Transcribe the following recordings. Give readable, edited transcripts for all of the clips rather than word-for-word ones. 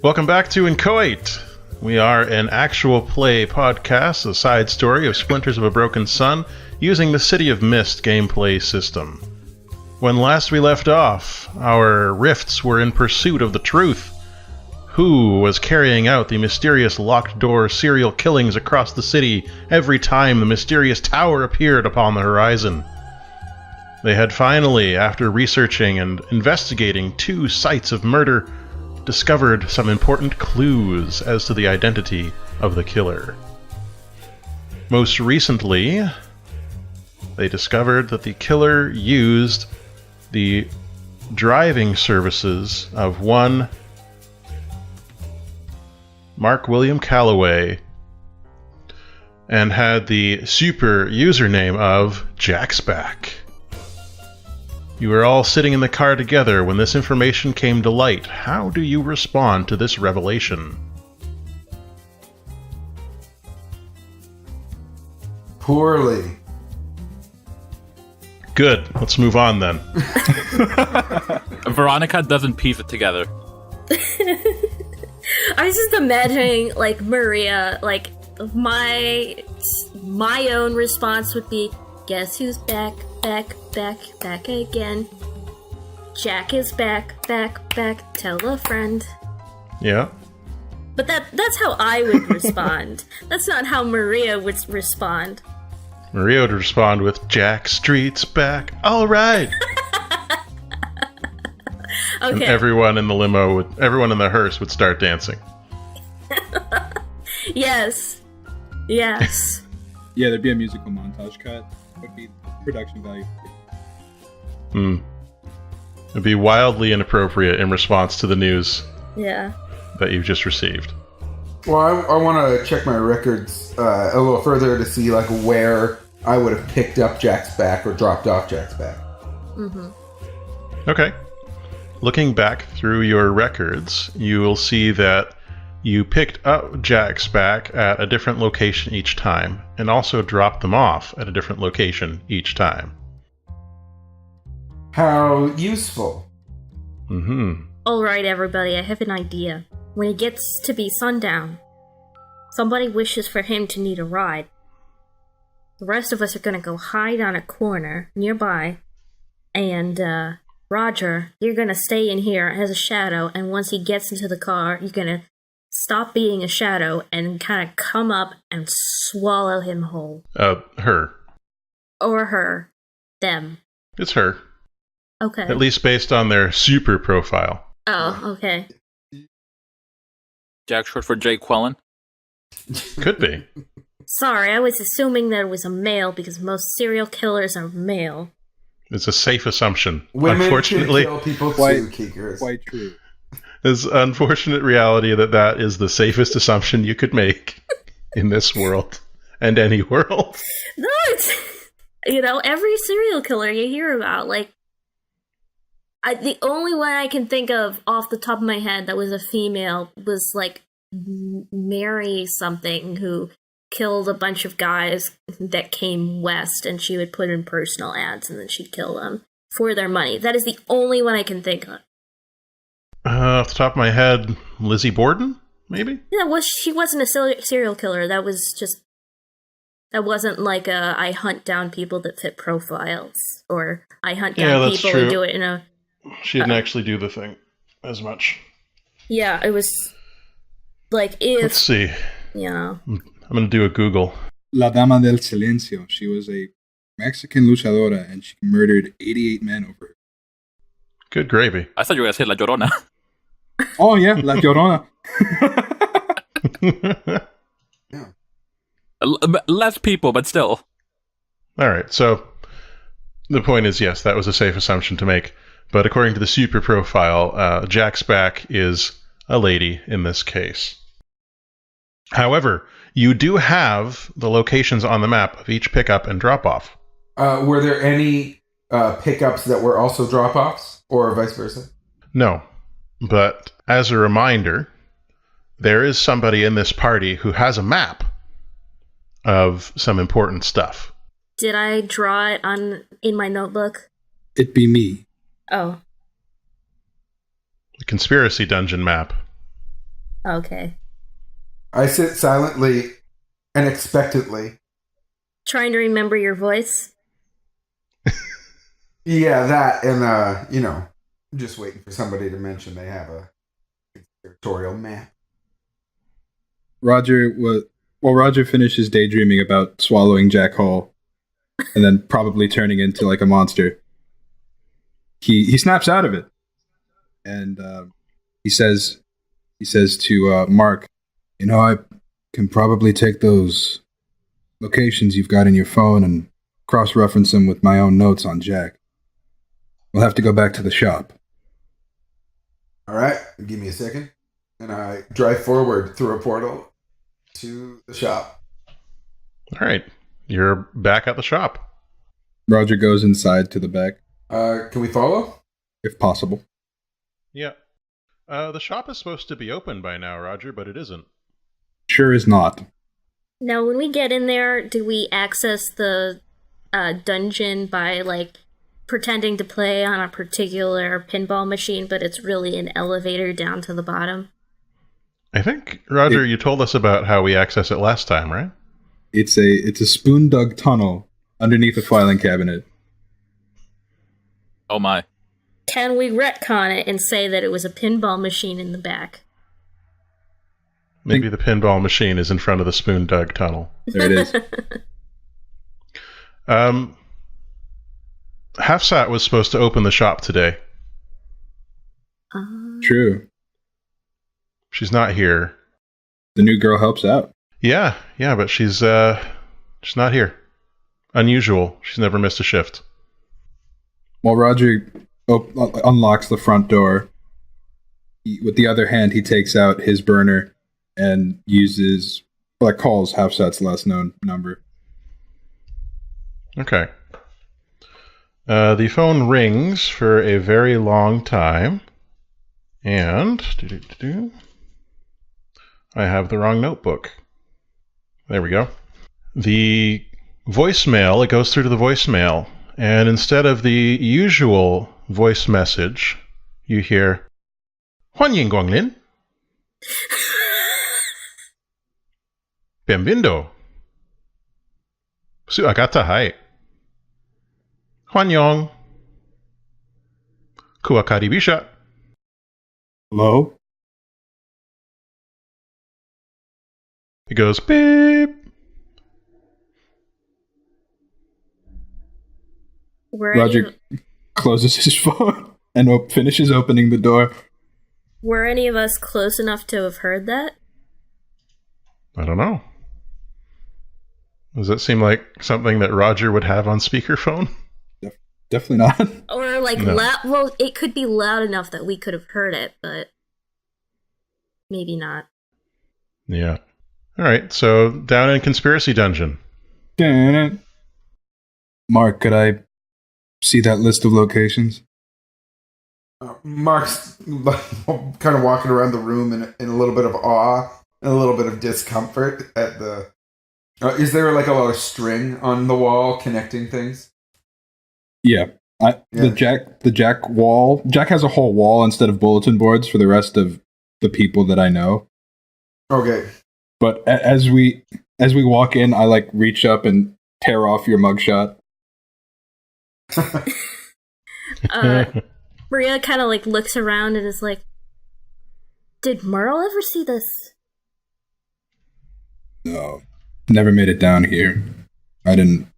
Welcome back to Inchoate. We are an actual play podcast, a side story of Splinters of a Broken Sun, using the City of Mist gameplay system. When last we left off, our rifts were in pursuit of the truth. Who was carrying out the mysterious locked-door serial killings across the city every time the mysterious tower appeared upon the horizon? They had finally, after researching and investigating 2 sites of murder, discovered some important clues as to the identity of the killer. Most recently, they discovered that the killer used the driving services of one Mark William Calloway and had the super username of Jacksback. You were all sitting in the car together when this information came to light. How do you respond to this revelation? Poorly. Good. Let's move on then. Veronica doesn't piece it together. I was just imagining, like, Maria, like, my own response would be, guess who's back again. Jack is back, tell a friend. Yeah. But that's how I would respond. That's not how Maria would respond. Maria would respond with, Jack Street's back. All right. Okay. And everyone in the hearse would start dancing. Yes. Yeah, there'd be a musical montage cut. Would be production value. It'd be wildly inappropriate in response to the news that you've just received. Well, I want to check my records a little further to see like where I would have picked up Jack's back or dropped off Jack's back. Mm-hmm. Okay. Looking back through your records, you will see that you picked up Jack's back at a different location each time, and also dropped them off at a different location each time. How useful. Mm-hmm. Alright, everybody, I have an idea. When it gets to be sundown, somebody wishes for him to need a ride. The rest of us are gonna go hide on a corner nearby, and, Roger, you're gonna stay in here as a shadow, and once he gets into the car, you're gonna stop being a shadow and kind of come up and swallow him whole. Her. Or her. Them. It's her. Okay. At least based on their super profile. Oh, okay. Jack short for Jay Quellen. Could be. Sorry, I was assuming that it was a male because most serial killers are male. It's a safe assumption. Women Unfortunately, can kill people too, Keekers. Quite true. It's an unfortunate reality that is the safest assumption you could make in this world and any world. No, it's... every serial killer you hear about, like... the only one I can think of off the top of my head that was a female was, like, Mary something, who killed a bunch of guys that came west, and she would put in personal ads, and then she'd kill them for their money. That is the only one I can think of. Off the top of my head, Lizzie Borden, maybe? Yeah, she wasn't a serial killer. That wasn't like I hunt down people that fit profiles, or I hunt down people who do it in a... She didn't actually do the thing as much. Yeah, it was like if... Let's see. Yeah. I'm going to do a Google. La Dama del Silencio. She was a Mexican luchadora, and she murdered 88 men over her. Good gravy. I thought you were going to say La Llorona. Oh, yeah, La Llorona. Yeah. Less people, but still. All right, so the point is, yes, that was a safe assumption to make. But according to the super profile, Jack's back is a lady in this case. However, you do have the locations on the map of each pickup and drop-off. Were there any pickups that were also drop-offs, or vice versa? No, but as a reminder, there is somebody in this party who has a map of some important stuff. Did I draw it in my notebook? It'd be me. Oh. The conspiracy dungeon map. Okay. I sit silently and expectantly. Trying to remember your voice? Yeah, that and just waiting for somebody to mention they have a territorial map. Roger finishes daydreaming about swallowing Jack whole and then probably turning into like a monster. He snaps out of it, and he says to Mark, I can probably take those locations you've got in your phone and cross-reference them with my own notes on Jack. We'll have to go back to the shop. All right, give me a second. And I drive forward through a portal to the shop. All right. You're back at the shop. Roger goes inside to the back, Can we follow? if possible. Yeah. The shop is supposed to be open by now, Roger, but it isn't. Sure is not. Now, when we get in there, do we access the dungeon by, like, pretending to play on a particular pinball machine, but it's really an elevator down to the bottom? I think, Roger, you told us about how we access it last time, right? It's a spoon-dug tunnel underneath a filing cabinet. Oh my. Can we retcon it and say that it was a pinball machine in the back? Maybe the pinball machine is in front of the spoon dug tunnel. There it is. Hafsat was supposed to open the shop today. True. She's not here. The new girl helps out. Yeah, but she's not here. Unusual. She's never missed a shift. While Roger unlocks the front door, with the other hand, he takes out his burner and calls Hafsat's last known number. Okay. The phone rings for a very long time, and I have the wrong notebook. There we go. The voicemail, it goes through to the voicemail, and instead of the usual voice message, you hear, 欢迎光临. Bienvenido. Su agata hai. 欢迎. Kuwakaribisha. Hello? It goes beep. Roger closes his phone and finishes opening the door. Were any of us close enough to have heard that? I don't know. Does that seem like something that Roger would have on speakerphone? Definitely not. Or like No. loud? Well, it could be loud enough that we could have heard it, but maybe not. Yeah. All right, so down in Conspiracy Dungeon. Mark, could I see that list of locations? Mark's kind of walking around the room in a little bit of awe and a little bit of discomfort at the... is there like a lot of string on the wall connecting things? Yeah. The Jack wall. Jack has a whole wall instead of bulletin boards for the rest of the people that I know. Okay. But as we walk in, I reach up and tear off your mugshot. Maria kind of looks around and is like, "Did Merle ever see this?" No, never made it down here. I didn't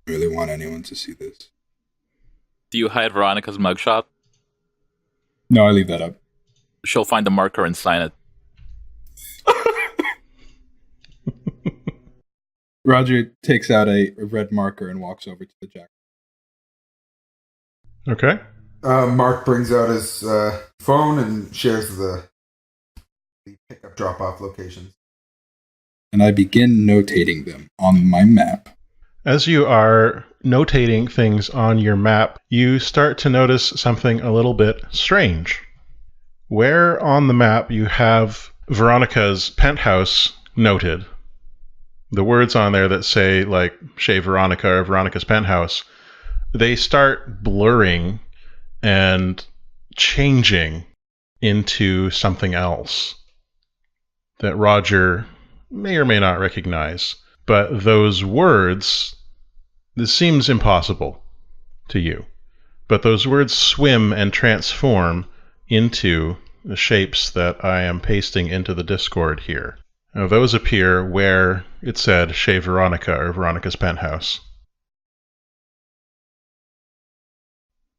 really want anyone to see this. Do you hide Veronica's mugshot? No, I leave that up. She'll find the marker and sign it. Roger takes out a red marker and walks over to the Jack. Okay. Mark brings out his phone and shares the pickup drop-off locations. And I begin notating them on my map. As you are notating things on your map, you start to notice something a little bit strange. Where on the map you have Veronica's penthouse noted, the words on there that say, Chez Veronica or Veronica's penthouse, they start blurring and changing into something else. that Roger may or may not recognize. But those words, this seems impossible to you. But those words swim and transform into the shapes that I am pasting into the Discord here. Now, those appear where it said Chez Veronica or Veronica's penthouse.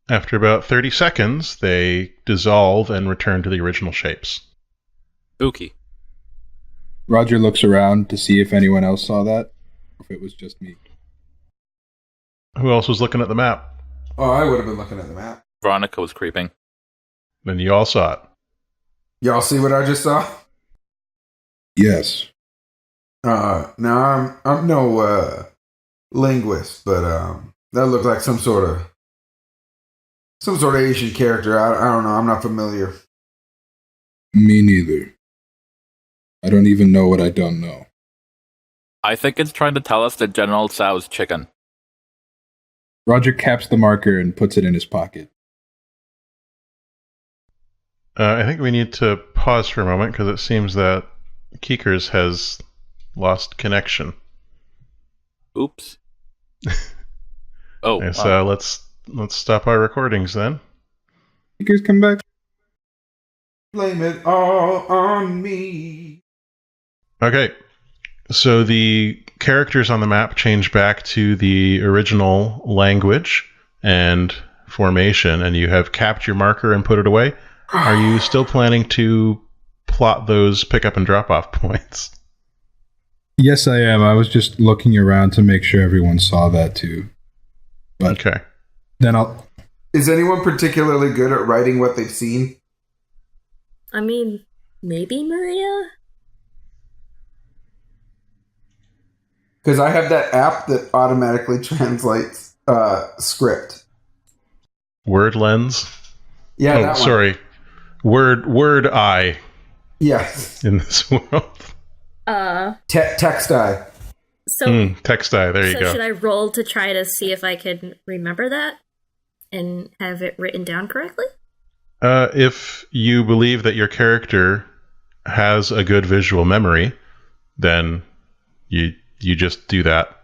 After about 30 seconds, they dissolve and return to the original shapes. Spooky. Roger looks around to see if anyone else saw that, or if it was just me. Who else was looking at the map? Oh, I would have been looking at the map. Veronica was creeping. Then you all saw it. Y'all see what I just saw? Yes. Now I'm no linguist, but that looked like some sort of Asian character. I don't know. I'm not familiar. Me neither. I don't even know what I don't know. I think it's trying to tell us that General Tso's chicken. Roger caps the marker and puts it in his pocket. I think we need to pause for a moment because it seems that Keekers has lost connection. Oops. Oh, Okay, so let's stop our recordings then. Speakers come back. Blame it all on me. Okay, so the characters on the map change back to the original language and formation, and you have capped your marker and put it away. Are you still planning to plot those pick-up and drop-off points? Yes, I am. I was just looking around to make sure everyone saw that too. But Okay. then I'll... Is anyone particularly good at writing what they've seen? I mean, maybe Maria? Because I have that app that automatically translates script. Word lens? Yeah, Oh, that one. sorry. Word eye Yes. in this world. Text eye. So, Text eye, there you so go. should I roll to try to see if I can remember that and have it written down correctly? If you believe that your character has a good visual memory, then you just do that.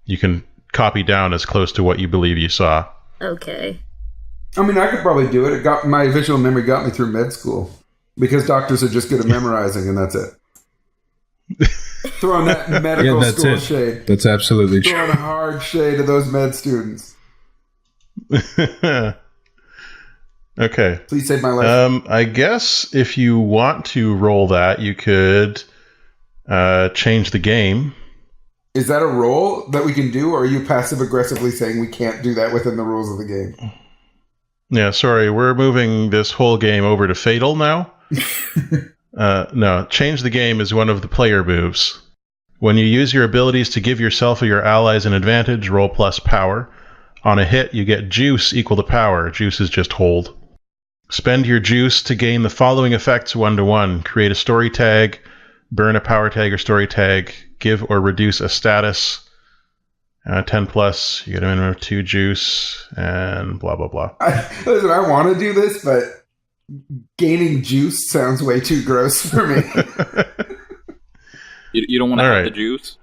You can copy down as close to what you believe you saw. Okay. I mean, I could probably do it. My visual memory got me through med school because doctors are just good at memorizing, and that's it. Throwing that medical that's school it. shade. That's absolutely true. Throwing a hard shade at those med students. Okay. Please save my life. I guess if you want to roll that, you could change the game. Is that a roll that we can do, or are you passive-aggressively saying we can't do that within the rules of the game? Yeah, sorry, we're moving this whole game over to Fatal now. No, change the game is one of the player moves. When you use your abilities to give yourself or your allies an advantage, roll plus power. On a hit, you get juice equal to power. Juice is just hold. Spend your juice to gain the following effects 1-to-1. Create a story tag, burn a power tag or story tag, give or reduce a status. 10 plus, you get a minimum of 2 juice, and blah, blah, blah. Listen, I want to do this, but gaining juice sounds way too gross for me. You don't want to All have right. the juice?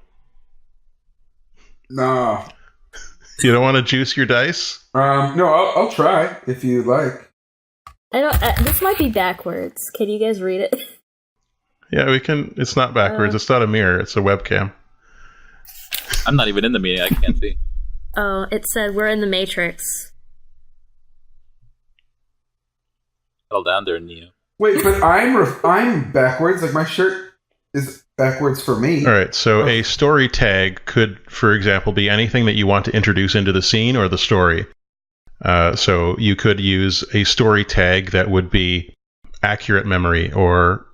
No. You don't want to juice your dice? No, I'll try if you like. I don't. This might be backwards. Can you guys read it? Yeah, we can. It's not backwards. It's not a mirror. It's a webcam. I'm not even in the meeting. I can't see. Oh, it said we're in the Matrix. Settle down there, Neo. Wait, but I'm backwards. Like my shirt is backwards for me. All right, so a story tag could, for example, be anything that you want to introduce into the scene or the story. So you could use a story tag that would be accurate memory or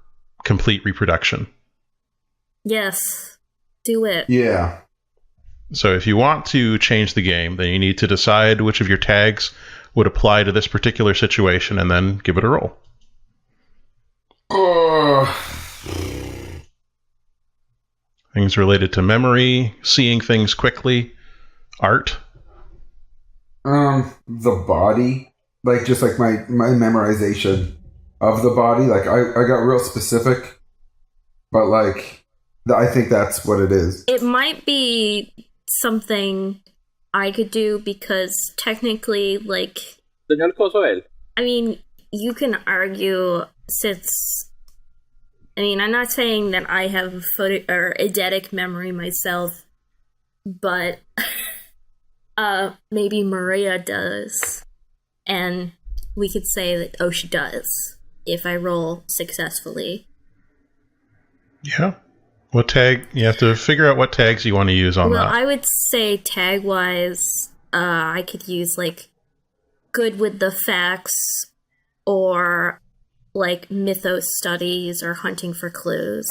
complete reproduction. Yes. Do it. Yeah. So if you want to change the game, then you need to decide which of your tags would apply to this particular situation and then give it a roll. Things related to memory, seeing things quickly, art. The body, like just like my memorization of the body. Like I got real specific. But like, I think that's what it is. It might be something I could do because technically, like, Señor Cosoel. I mean, you can argue since. I mean, I'm not saying that I have eidetic memory myself, but maybe Maria does, and we could say that she does if I roll successfully. Yeah. What tag? You have to figure out what tags you want to use on Well, that. I would say tag-wise, I could use, like, good with the facts, or, like, mythos studies, or hunting for clues.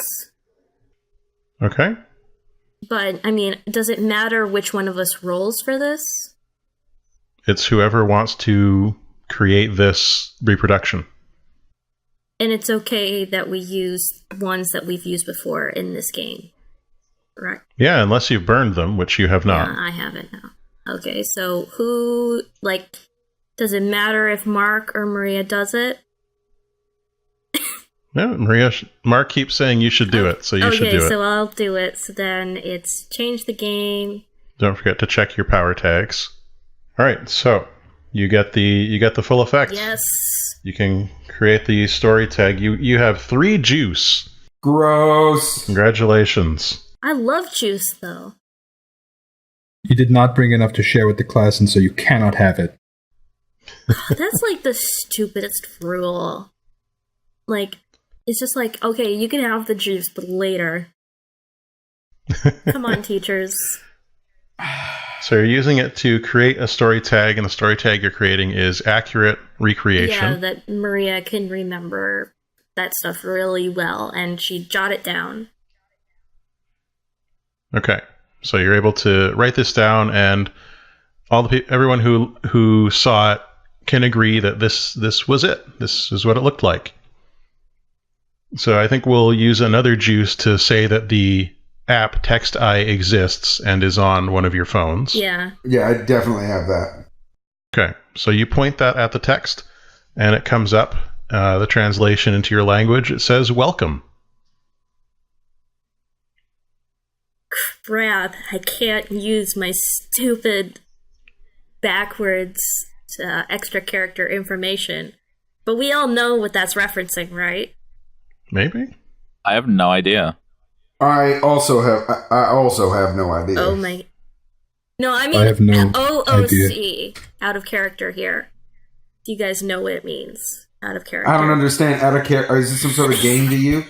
Okay. But, I mean, does it matter which one of us rolls for this? It's whoever wants to create this reproduction. And it's okay that we use ones that we've used before in this game, right? Yeah, unless you've burned them, which you have not. Yeah, I haven't now. Okay, so who, like, does it matter if Mark or Maria does it? No, Mark keeps saying you should do it, so you should do Okay, it. so I'll do it. So then it's change the game. Don't forget to check your power tags. All right, so you get the full effect. Yes. You can create the story tag. You have 3 juice. Gross. Congratulations. I love juice, though. You did not bring enough to share with the class, and so you cannot have it. That's like the stupidest rule. Like, it's just like, okay, you can have the juice, but later. Come on, teachers. So you're using it to create a story tag, and the story tag you're creating is accurate recreation. Yeah, that Maria can remember that stuff really well, and she jot it down. Okay, so you're able to write this down, and everyone who saw it can agree that this was it. This is what it looked like. So I think we'll use another juice to say that the app TextEye exists and is on one of your phones. Yeah. Yeah, I definitely have that. Okay, so you point that at the text, and it comes up, the translation into your language. It says, welcome. Crap, I can't use my stupid backwards extra character information. But we all know what that's referencing, right? Maybe? I have no idea. I also have no idea. Oh my... No, I mean I have no OOC, idea. out of character here. Do you guys know what it means? Out of character. I don't understand. Out of character, is this some sort of game to you?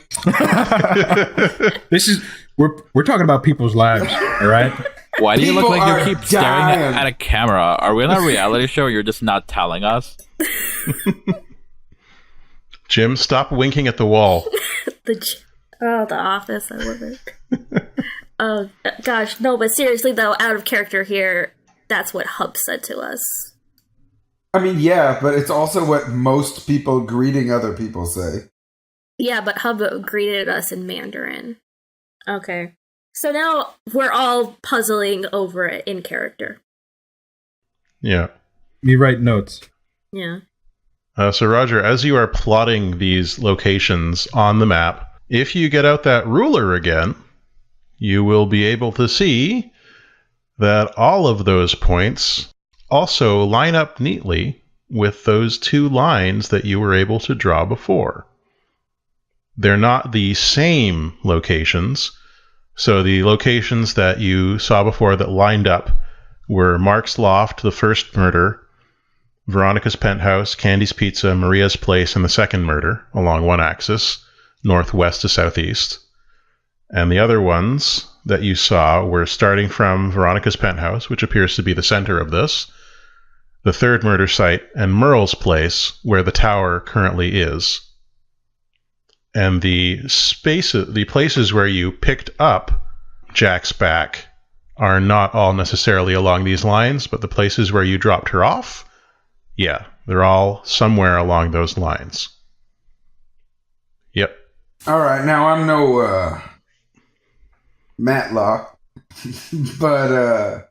This is we're talking about people's lives, all right? Why do you look People like are you keep staring dying. at a camera? Are we on a reality show? You're just not telling us? Jim, stop winking at the wall. The Office, I love it. Oh, gosh, no, but seriously, though, out of character here, that's what Hub said to us. I mean, yeah, but it's also what most people greeting other people say. Yeah, but Hub greeted us in Mandarin. Okay. So now we're all puzzling over it in character. Yeah. Me write notes. Yeah. So Roger, as you are plotting these locations on the map, if you get out that ruler again, you will be able to see that all of those points also line up neatly with those 2 lines that you were able to draw before. They're not the same locations. So the locations that you saw before that lined up were Mark's Loft, the first murder, Veronica's penthouse, Candy's Pizza, Maria's place, and the second murder along one axis, northwest to southeast. And the other ones that you saw were starting from Veronica's penthouse, which appears to be the center of this, the third murder site, and Merle's place, where the tower currently is. And the places where you picked up Jack's back are not all necessarily along these lines, but the places where you dropped her off, yeah, they're all somewhere along those lines. Yep. All right, now I'm no Matlock, but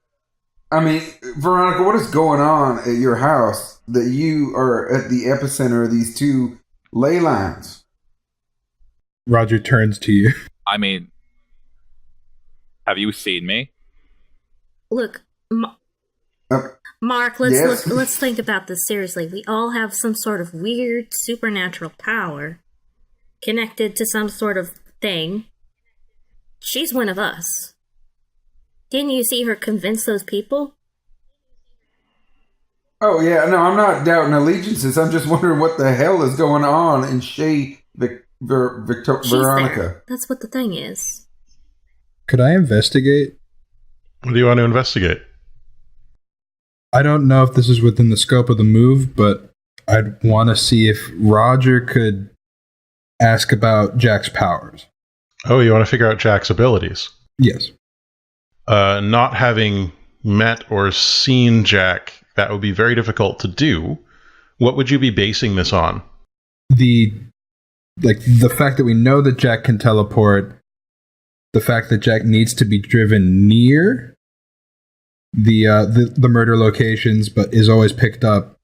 I mean, Veronica, what is going on at your house that you are at the epicenter of these 2 ley lines? Roger turns to you. I mean, have you seen me? Look, Uh, Mark, Yes? let's think about this seriously. We all have some sort of weird supernatural power connected to some sort of thing. She's one of us. Didn't you see her convince those people? Oh, yeah, no, I'm not doubting allegiances. I'm just wondering what the hell is going on in She's Veronica. there. That's what the thing is. Could I investigate? What do you want to investigate? I don't know if this is within the scope of the move, but I'd want to see if Roger could ask about Jack's powers. Oh, you want to figure out Jack's abilities? Yes. Not having met or seen Jack, that would be very difficult to do. What would you be basing this on? The fact that we know that Jack can teleport, the fact that Jack needs to be driven near the murder locations, but is always picked up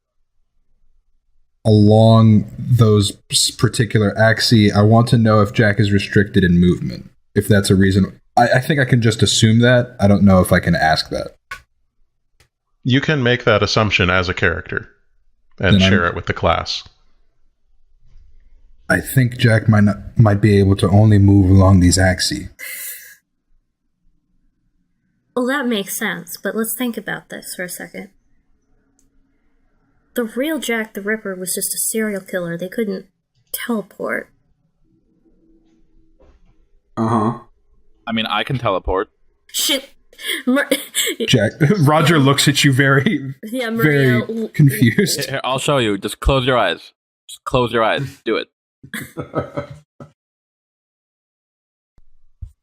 along those particular axes. I want to know if Jack is restricted in movement. If that's a reason, I think I can just assume that. I don't know if I can ask that. You can make that assumption as a character and share it with the class. I think Jack might be able to only move along these axes. Well, that makes sense, but let's think about this for a second. The real Jack the Ripper was just a serial killer. They couldn't teleport. Uh-huh. I mean, I can teleport. Shit! Jack, Roger looks at you very confused. Here, I'll show you. Just close your eyes. Just close your eyes. Do it.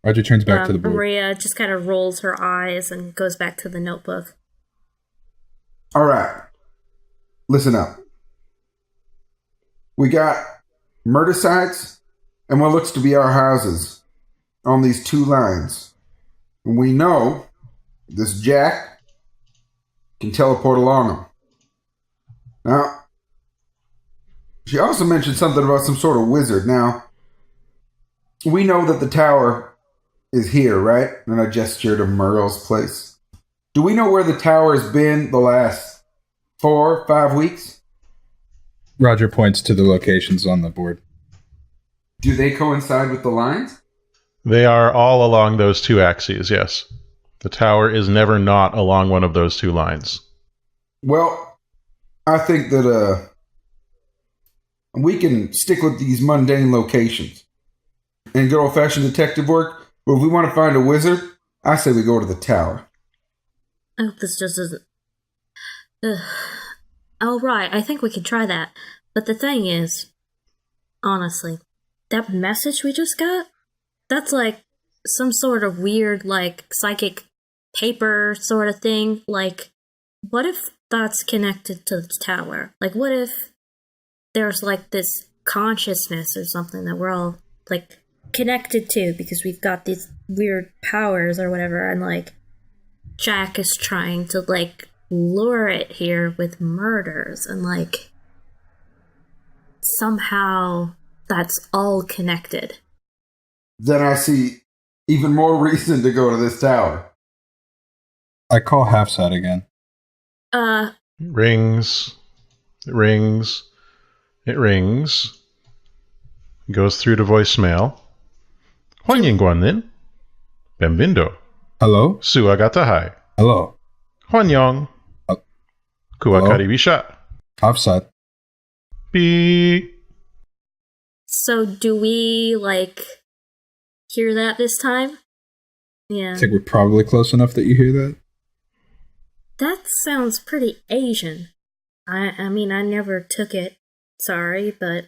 Roger turns back to the board. Maria just kind of rolls her eyes and goes back to the notebook. All right. Listen up. We got murder sites and what looks to be our houses on these two lines. And we know this Jack can teleport along them. Now, she also mentioned something about some sort of wizard. Now, we know that the tower is here, right? And I gestured to Merle's place. Do we know where the tower has been the last 4 or 5 weeks? Roger points to the locations on the board. Do they coincide with the lines? They are all along those two axes, yes. The tower is never not along one of those two lines. Well, I think that we can stick with these mundane locations and good old-fashioned detective work. But if we want to find a wizard, I say we go to the tower. I hope this just isn't... Oh, right, I think we could try that. But the thing is, honestly, that message we just got? That's like some sort of weird, like, psychic paper sort of thing. Like, what if that's connected to the tower? Like, what if there's, like, this consciousness or something that we're all, like, connected to because we've got these weird powers or whatever, and, like, Jack is trying to, like, lure it here with murders, and, like, somehow that's all connected. Then I see even more reason to go to this tower. I call Halfside again. It rings. It rings. It rings. Goes through to voicemail. Hwanyingguan Benvindo. Hello? Suagatahai. Hello? Hwanyong. Kuakaribisha. Halfside. Beep. So do we, like, hear that this time? Yeah. I think we're probably close enough that you hear that. That sounds pretty Asian. I mean, I never took it. Sorry, but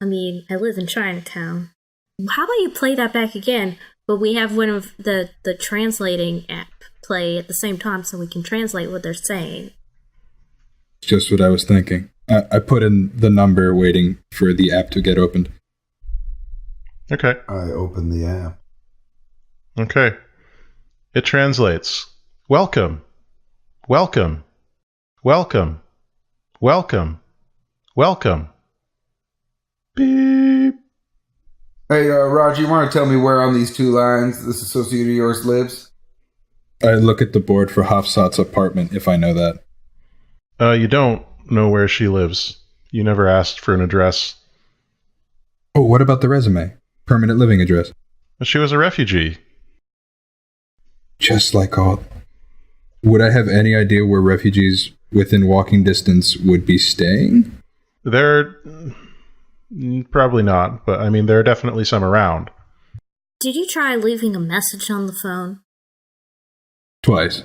I mean, I live in Chinatown. How about you play that back again, but we have one of the translating app play at the same time so we can translate what they're saying. Just what I was thinking. I put in the number waiting for the app to get opened. Okay. I open the app. Okay. It translates. Welcome. Welcome. Welcome. Welcome. Welcome. Beep. Hey, Roger, you want to tell me where on these two lines this associate of yours lives? I look at the board for Hafsat's apartment if I know that. You don't know where she lives. You never asked for an address. Oh, what about the resume? Permanent living address. She was a refugee. Just like all. Would I have any idea where refugees within walking distance would be staying? They're probably not, but I mean, there are definitely some around. Did you try leaving a message on the phone? Twice.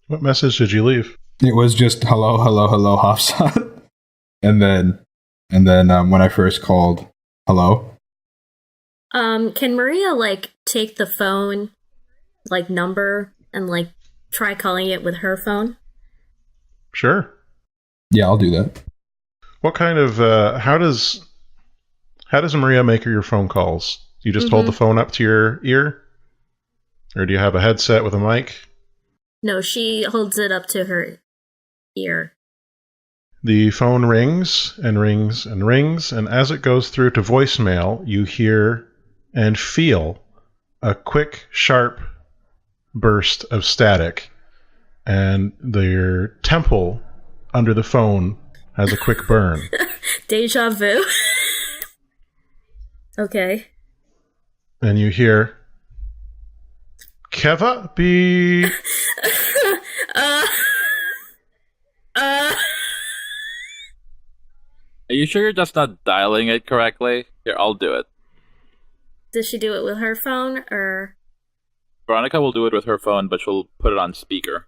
What message did you leave? It was just hello, Hafsat. and then when I first called, hello. Can Maria, take the phone, number and, try calling it with her phone? Sure. Yeah, I'll do that. What kind of, how does Maria make your phone calls? Do you just hold the phone up to your ear? Or do you have a headset with a mic? No, she holds it up to her ear. The phone rings and rings and rings, and as it goes through to voicemail, you hear and feel a quick, sharp burst of static, and your temple under the phone has a quick burn. Deja vu. Okay. And you hear, Keva be... Are you sure you're just not dialing it correctly? Here, I'll do it. Does she do it with her phone, or...? Veronica will do it with her phone, but she'll put it on speaker.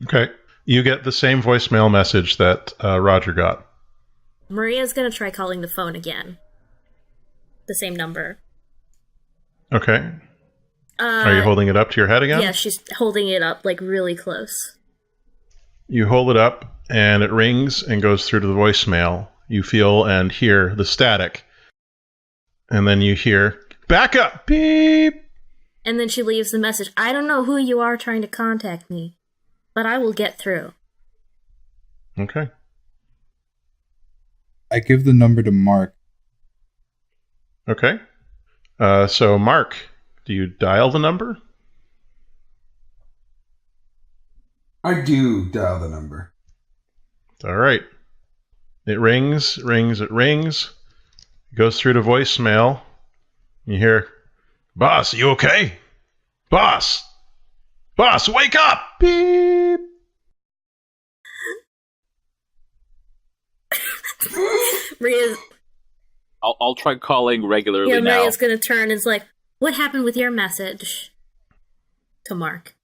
Okay. You get the same voicemail message that Roger got. Maria's gonna try calling the phone again. The same number. Okay. Are you holding it up to your head again? Yeah, she's holding it up, really close. You hold it up, and it rings and goes through to the voicemail. You feel and hear the static. And then you hear, back up, beep! And then she leaves the message, I don't know who you are trying to contact me, but I will get through. Okay. I give the number to Mark. Okay. So, Mark, do you dial the number? I do dial the number. All right. It rings, it rings. It goes through to voicemail. You hear, Boss, you okay? Boss! Boss, wake up! Beep! Maria's... I'll try calling regularly now. Maria's gonna turn and is like, what happened with your message? To Mark.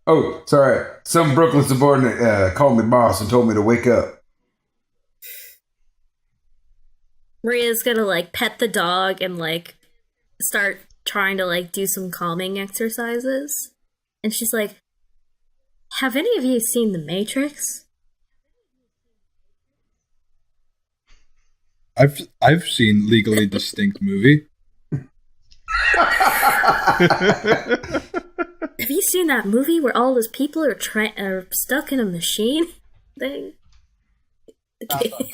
Oh, sorry. Some Brooklyn subordinate called me boss and told me to wake up. Maria's gonna, pet the dog and, start trying to, do some calming exercises. And she's like, have any of you seen The Matrix? I've seen Legally Distinct movie. Have you seen that movie where all those people are stuck in a machine thing?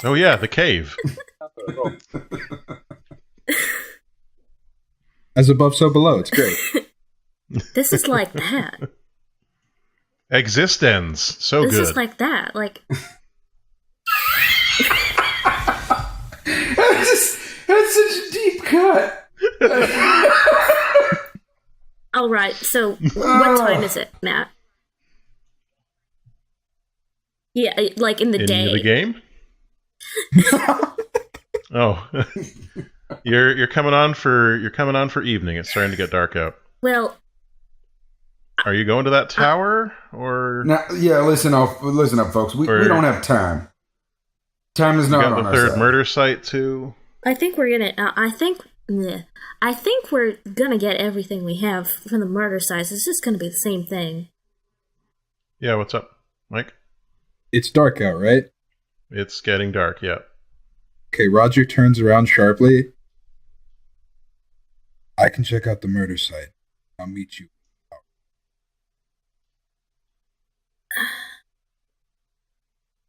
Oh yeah, the cave. As above, so below. It's great. This is like that. Existence. So This good. is like that. That's such a deep cut. All right, so what time is it, Matt? Yeah, in the day. In the game? Oh. You're coming on for evening. It's starting to get dark out. Well, are you going to that tower or Now, yeah, listen up, folks. We don't have time. Time is you not got on the our third side. murder site too? I think we're gonna. I think we're gonna get everything we have from the murder sites. It's just gonna be the same thing. Yeah, what's up, Mike? It's dark out, right? It's getting dark, yeah. Okay, Roger turns around sharply. I can check out the murder site. I'll meet you.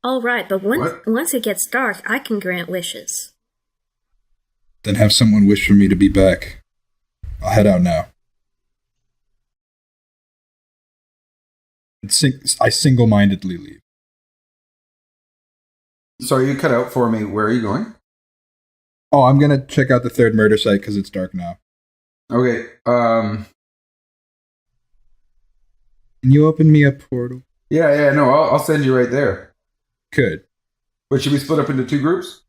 All right, but What? once it gets dark, I can grant wishes. Then have someone wish for me to be back. I'll head out now. I single-mindedly leave. Sorry, you cut out for me. Where are you going? Oh, I'm gonna check out the third murder site because it's dark now. Okay. Can you open me a portal? Yeah. No, I'll send you right there. Good. But should we split up into 2 groups?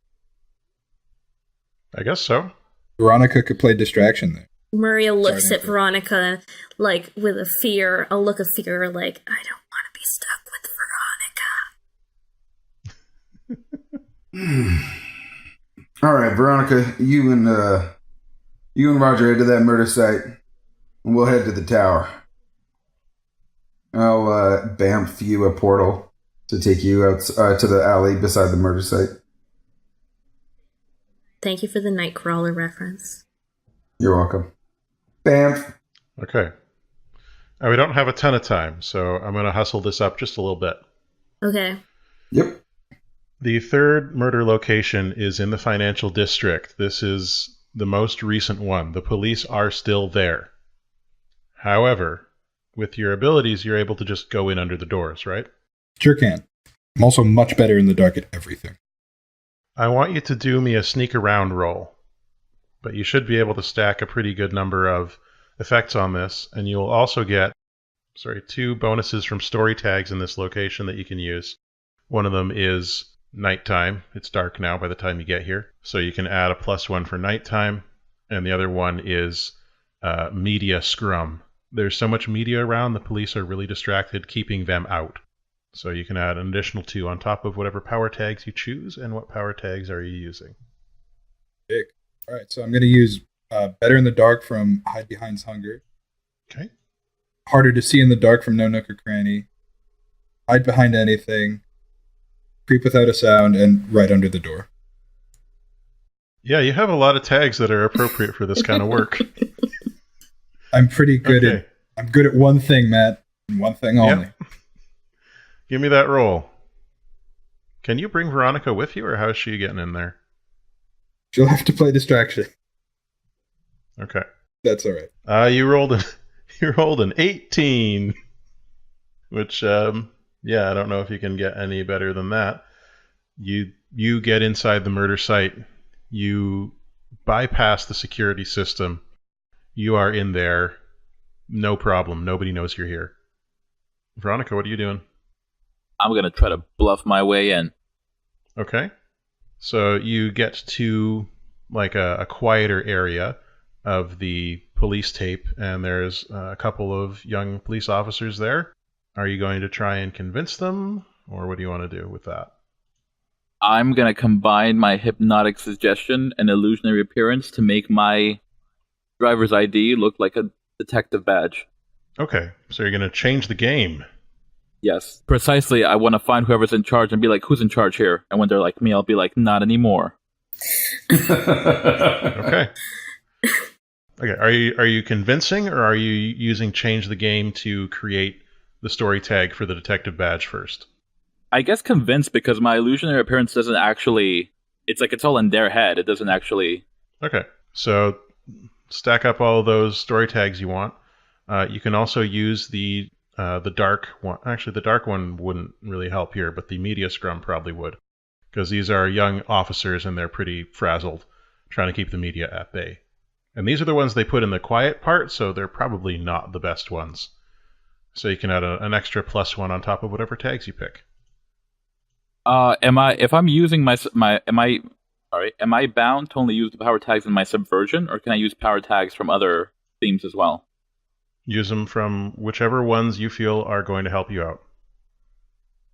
I guess so. Veronica could play distraction there. Maria looks Sorry, at Veronica, like, with a look of fear, like, I don't want to be stuck with Veronica. All right, Veronica, you and Roger head to that murder site, and we'll head to the tower. I'll bamf you a portal to take you out to the alley beside the murder site. Thank you for the Nightcrawler reference. You're welcome. Bamf. Okay. We don't have a ton of time, so I'm going to hustle this up just a little bit. Okay. Yep. The third murder location is in the financial district. This is the most recent one. The police are still there. However, with your abilities, you're able to just go in under the doors, right? Sure can. I'm also much better in the dark at everything. I want you to do me a sneak around roll, but you should be able to stack a pretty good number of effects on this, and you'll also get 2 bonuses from story tags in this location that you can use. One of them is nighttime. It's dark now by the time you get here, so you can add a +1 for nighttime, and the other one is media scrum. There's so much media around, the police are really distracted, keeping them out. So you can add an additional 2 on top of whatever power tags you choose. And what power tags are you using? Big. All right, so I'm going to use Better in the Dark from Hide Behind's Hunger. Okay. Harder to See in the Dark from No Nook or Cranny. Hide Behind Anything. Creep Without a Sound, and Right Under the Door. Yeah, you have a lot of tags that are appropriate for this kind of work. I'm pretty good I'm good at one thing, Matt, and one thing only. Yep. Give me that roll. Can you bring Veronica with you, or how's she getting in there? She'll have to play distraction. Okay. That's all right. You rolled an 18, which I don't know if you can get any better than that. You get inside the murder site. You bypass the security system. You are in there. No problem. Nobody knows you're here. Veronica, what are you doing? I'm going to try to bluff my way in. Okay. So you get to like a quieter area of the police tape, and there's a couple of young police officers there. Are you going to try and convince them, or what do you want to do with that? I'm going to combine my hypnotic suggestion and illusionary appearance to make my driver's ID look like a detective badge. Okay, so you're going to change the game. Yes, precisely. I want to find whoever's in charge and be like, who's in charge here? And when they're like me, I'll be like, not anymore. Okay. Okay, are you convincing, or are you using change the game to create the story tag for the detective badge first? I guess convinced, because my illusionary appearance doesn't actually... It's like it's all in their head. It doesn't actually... Okay, so stack up all those story tags you want. You can also use the dark one. Actually, the dark one wouldn't really help here, but the media scrum probably would, because these are young officers and they're pretty frazzled, trying to keep the media at bay. And these are the ones they put in the quiet part, so they're probably not the best ones. So you can add an extra +1 on top of whatever tags you pick. Am I bound to only use the power tags in my subversion, or can I use power tags from other themes as well? Use them from whichever ones you feel are going to help you out.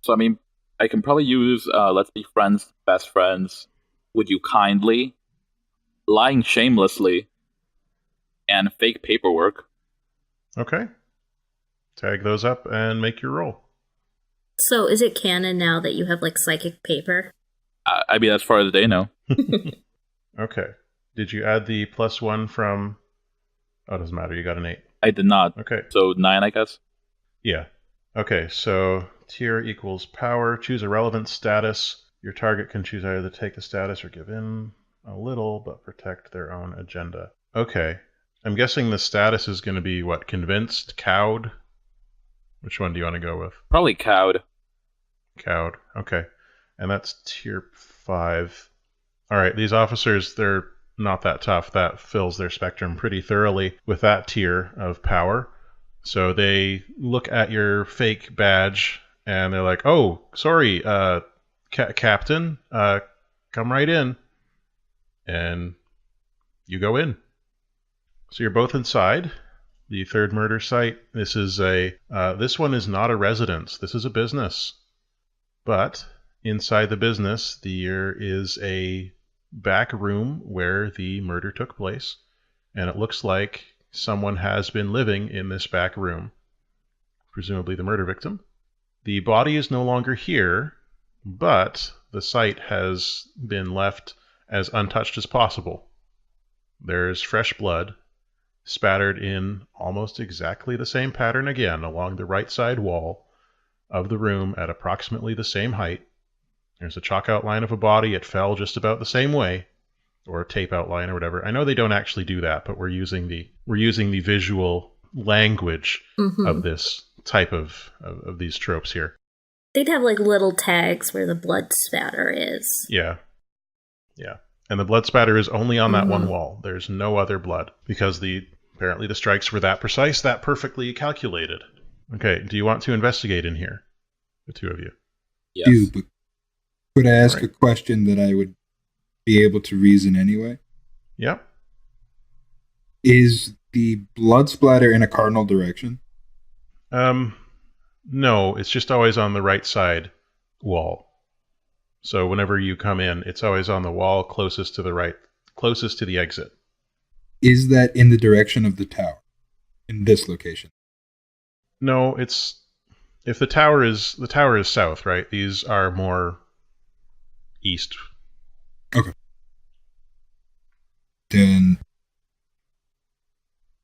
So, I mean, I can probably use Let's Be Friends, Best Friends, Would You Kindly, Lying Shamelessly, and Fake Paperwork. Okay. Tag those up and make your roll. So is it canon now that you have, like, psychic paper? I mean, as far as they know. Okay. Did you add the +1 from... Oh, it doesn't matter. You got an 8. I did not. Okay. So 9, I guess? Yeah. Okay, so tier equals power. Choose a relevant status. Your target can choose either to take the status or give in a little, but protect their own agenda. Okay. I'm guessing the status is going to be, what, convinced? Cowed? Which one do you want to go with? Probably cowed. Cowed. Okay. And that's tier 5. All right, these officers, they're not that tough. That fills their spectrum pretty thoroughly with that tier of power. So they look at your fake badge and they're like, "Oh, sorry, Captain, come right in." And you go in. So you're both inside the third murder site. This one is not a residence. This is a business. But inside the business, there is a back room where the murder took place, and it looks like someone has been living in this back room, presumably the murder victim. The body is no longer here, but the site has been left as untouched as possible. There's fresh blood spattered in almost exactly the same pattern again along the right side wall of the room at approximately the same height. There's a chalk outline of a body. It fell just about the same way, or a tape outline or whatever. I know they don't actually do that, but we're using the visual language of this type of these tropes here. They'd have like little tags where the blood spatter is. Yeah. And the blood spatter is only on that one wall. There's no other blood because apparently the strikes were that precise, that perfectly calculated. Okay, do you want to investigate in here, the two of you? Yes. But could I ask a question that I would be able to reason anyway? Yep. Is the blood splatter in a cardinal direction? No, it's just always on the right side wall. So whenever you come in, it's always on the wall closest to the right, closest to the exit. Is that in the direction of the tower? In this location? No, if the tower is south, right? These are more east. Okay. Then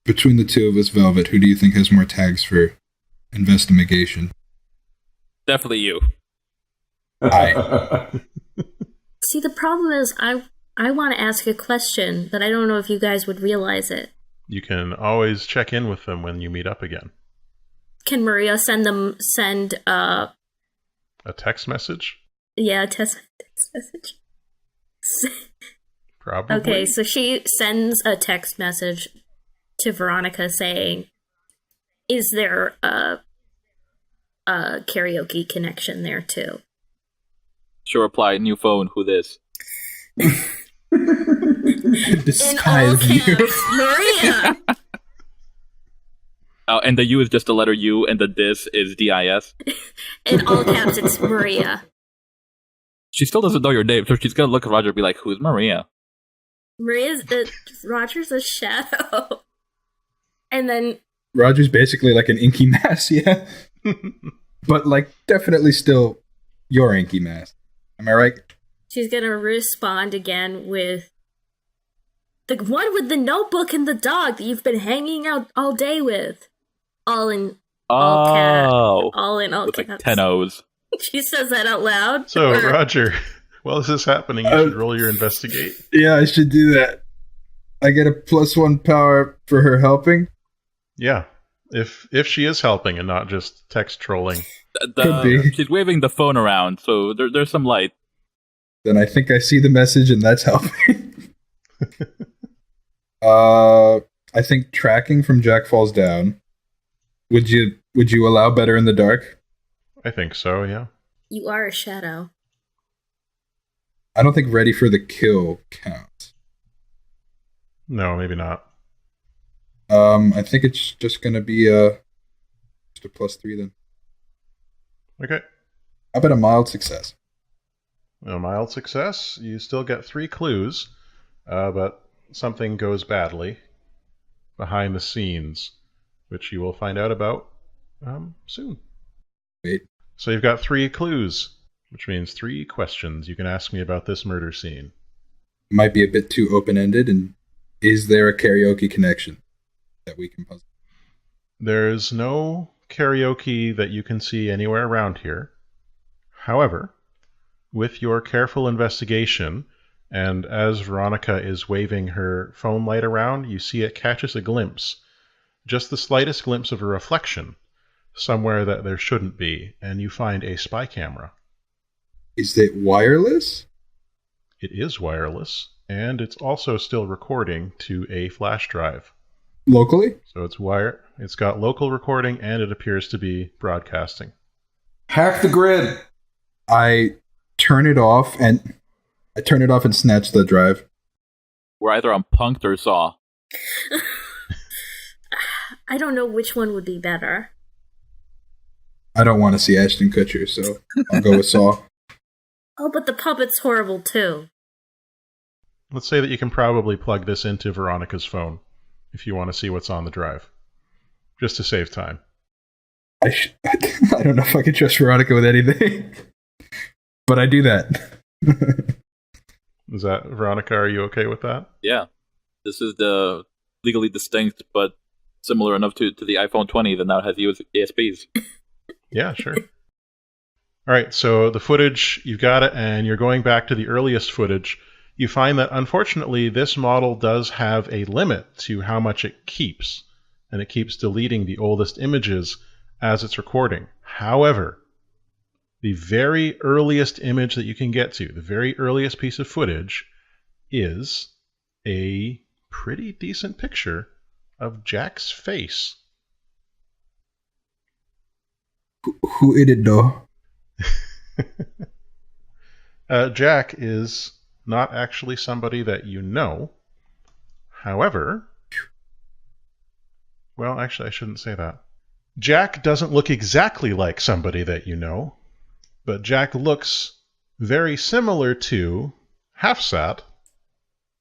between the two of us, Velvet, who do you think has more tags for investigation? Definitely you. See, the problem is I want to ask a question, but I don't know if you guys would realize it. You can always check in with them when you meet up again. Can Maria send a text message? Yeah, a text message. Probably. Okay, so she sends a text message to Veronica saying, "Is there a karaoke connection there too?" She'll reply, "New phone, who this?" Disguise you. Maria! Oh, and the U is just the letter U, and the this is DIS. In all caps, it's Maria. She still doesn't know your name, so she's gonna look at Roger and be like, "Who's Maria?" Roger's a shadow. And then Roger's basically like an inky mass, yeah. But like definitely still your inky mass. Am I right? she's gonna respond again with the one with the notebook and the dog that you've been hanging out all day with. All in all caps. All in all with caps. like 10 O's. She says that out loud. So, Roger, while this is happening, you should roll your investigate. Yeah, I should do that. I get a +1 power for her helping? Yeah. If she is helping and not just text trolling. Could be. She's waving the phone around, so there's some light. Then I think I see the message and that's helping. I think tracking from Jack Falls Down. Would you allow better in the dark? I think so, yeah. You are a shadow. I don't think ready for the kill counts. No, maybe not. I think it's just gonna be just a +3 then. Okay. How about a mild success? A mild success. You still get 3 clues, but something goes badly behind the scenes, which you will find out about soon. Wait. So you've got 3 clues, which means 3 questions you can ask me about this murder scene. Might be a bit too open-ended, and is there a karaoke connection that we can puzzle? There's no karaoke that you can see anywhere around here. However, with your careful investigation, and as Veronica is waving her phone light around, you see it catches a glimpse, just the slightest glimpse of a reflection, somewhere that there shouldn't be, and you find a spy camera. Is it wireless? It is wireless, and it's also still recording to a flash drive. Locally? So it's got local recording, and it appears to be broadcasting. Hack the grid. I turn it off and snatch the drive. We're either on Punked or Saw. I don't know which one would be better. I don't want to see Ashton Kutcher, so I'll go with Saw. Oh, but the puppet's horrible too. Let's say that you can probably plug this into Veronica's phone if you want to see what's on the drive, just to save time. I don't know if I can trust Veronica with anything, but I do that. Is that, Veronica, are you okay with that? Yeah. This is the legally distinct, but similar enough to the iPhone 20 that now has ESPs. Yeah, sure. All right, so the footage, you've got it, and you're going back to the earliest footage. You find that, unfortunately, this model does have a limit to how much it keeps, and it keeps deleting the oldest images as it's recording. However, the very earliest image that you can get to, the very earliest piece of footage, is a pretty decent picture of Jack's face. Who is it, though? Jack is not actually somebody that you know. However, well, actually, I shouldn't say that. Jack doesn't look exactly like somebody that you know, but Jack looks very similar to Halfsat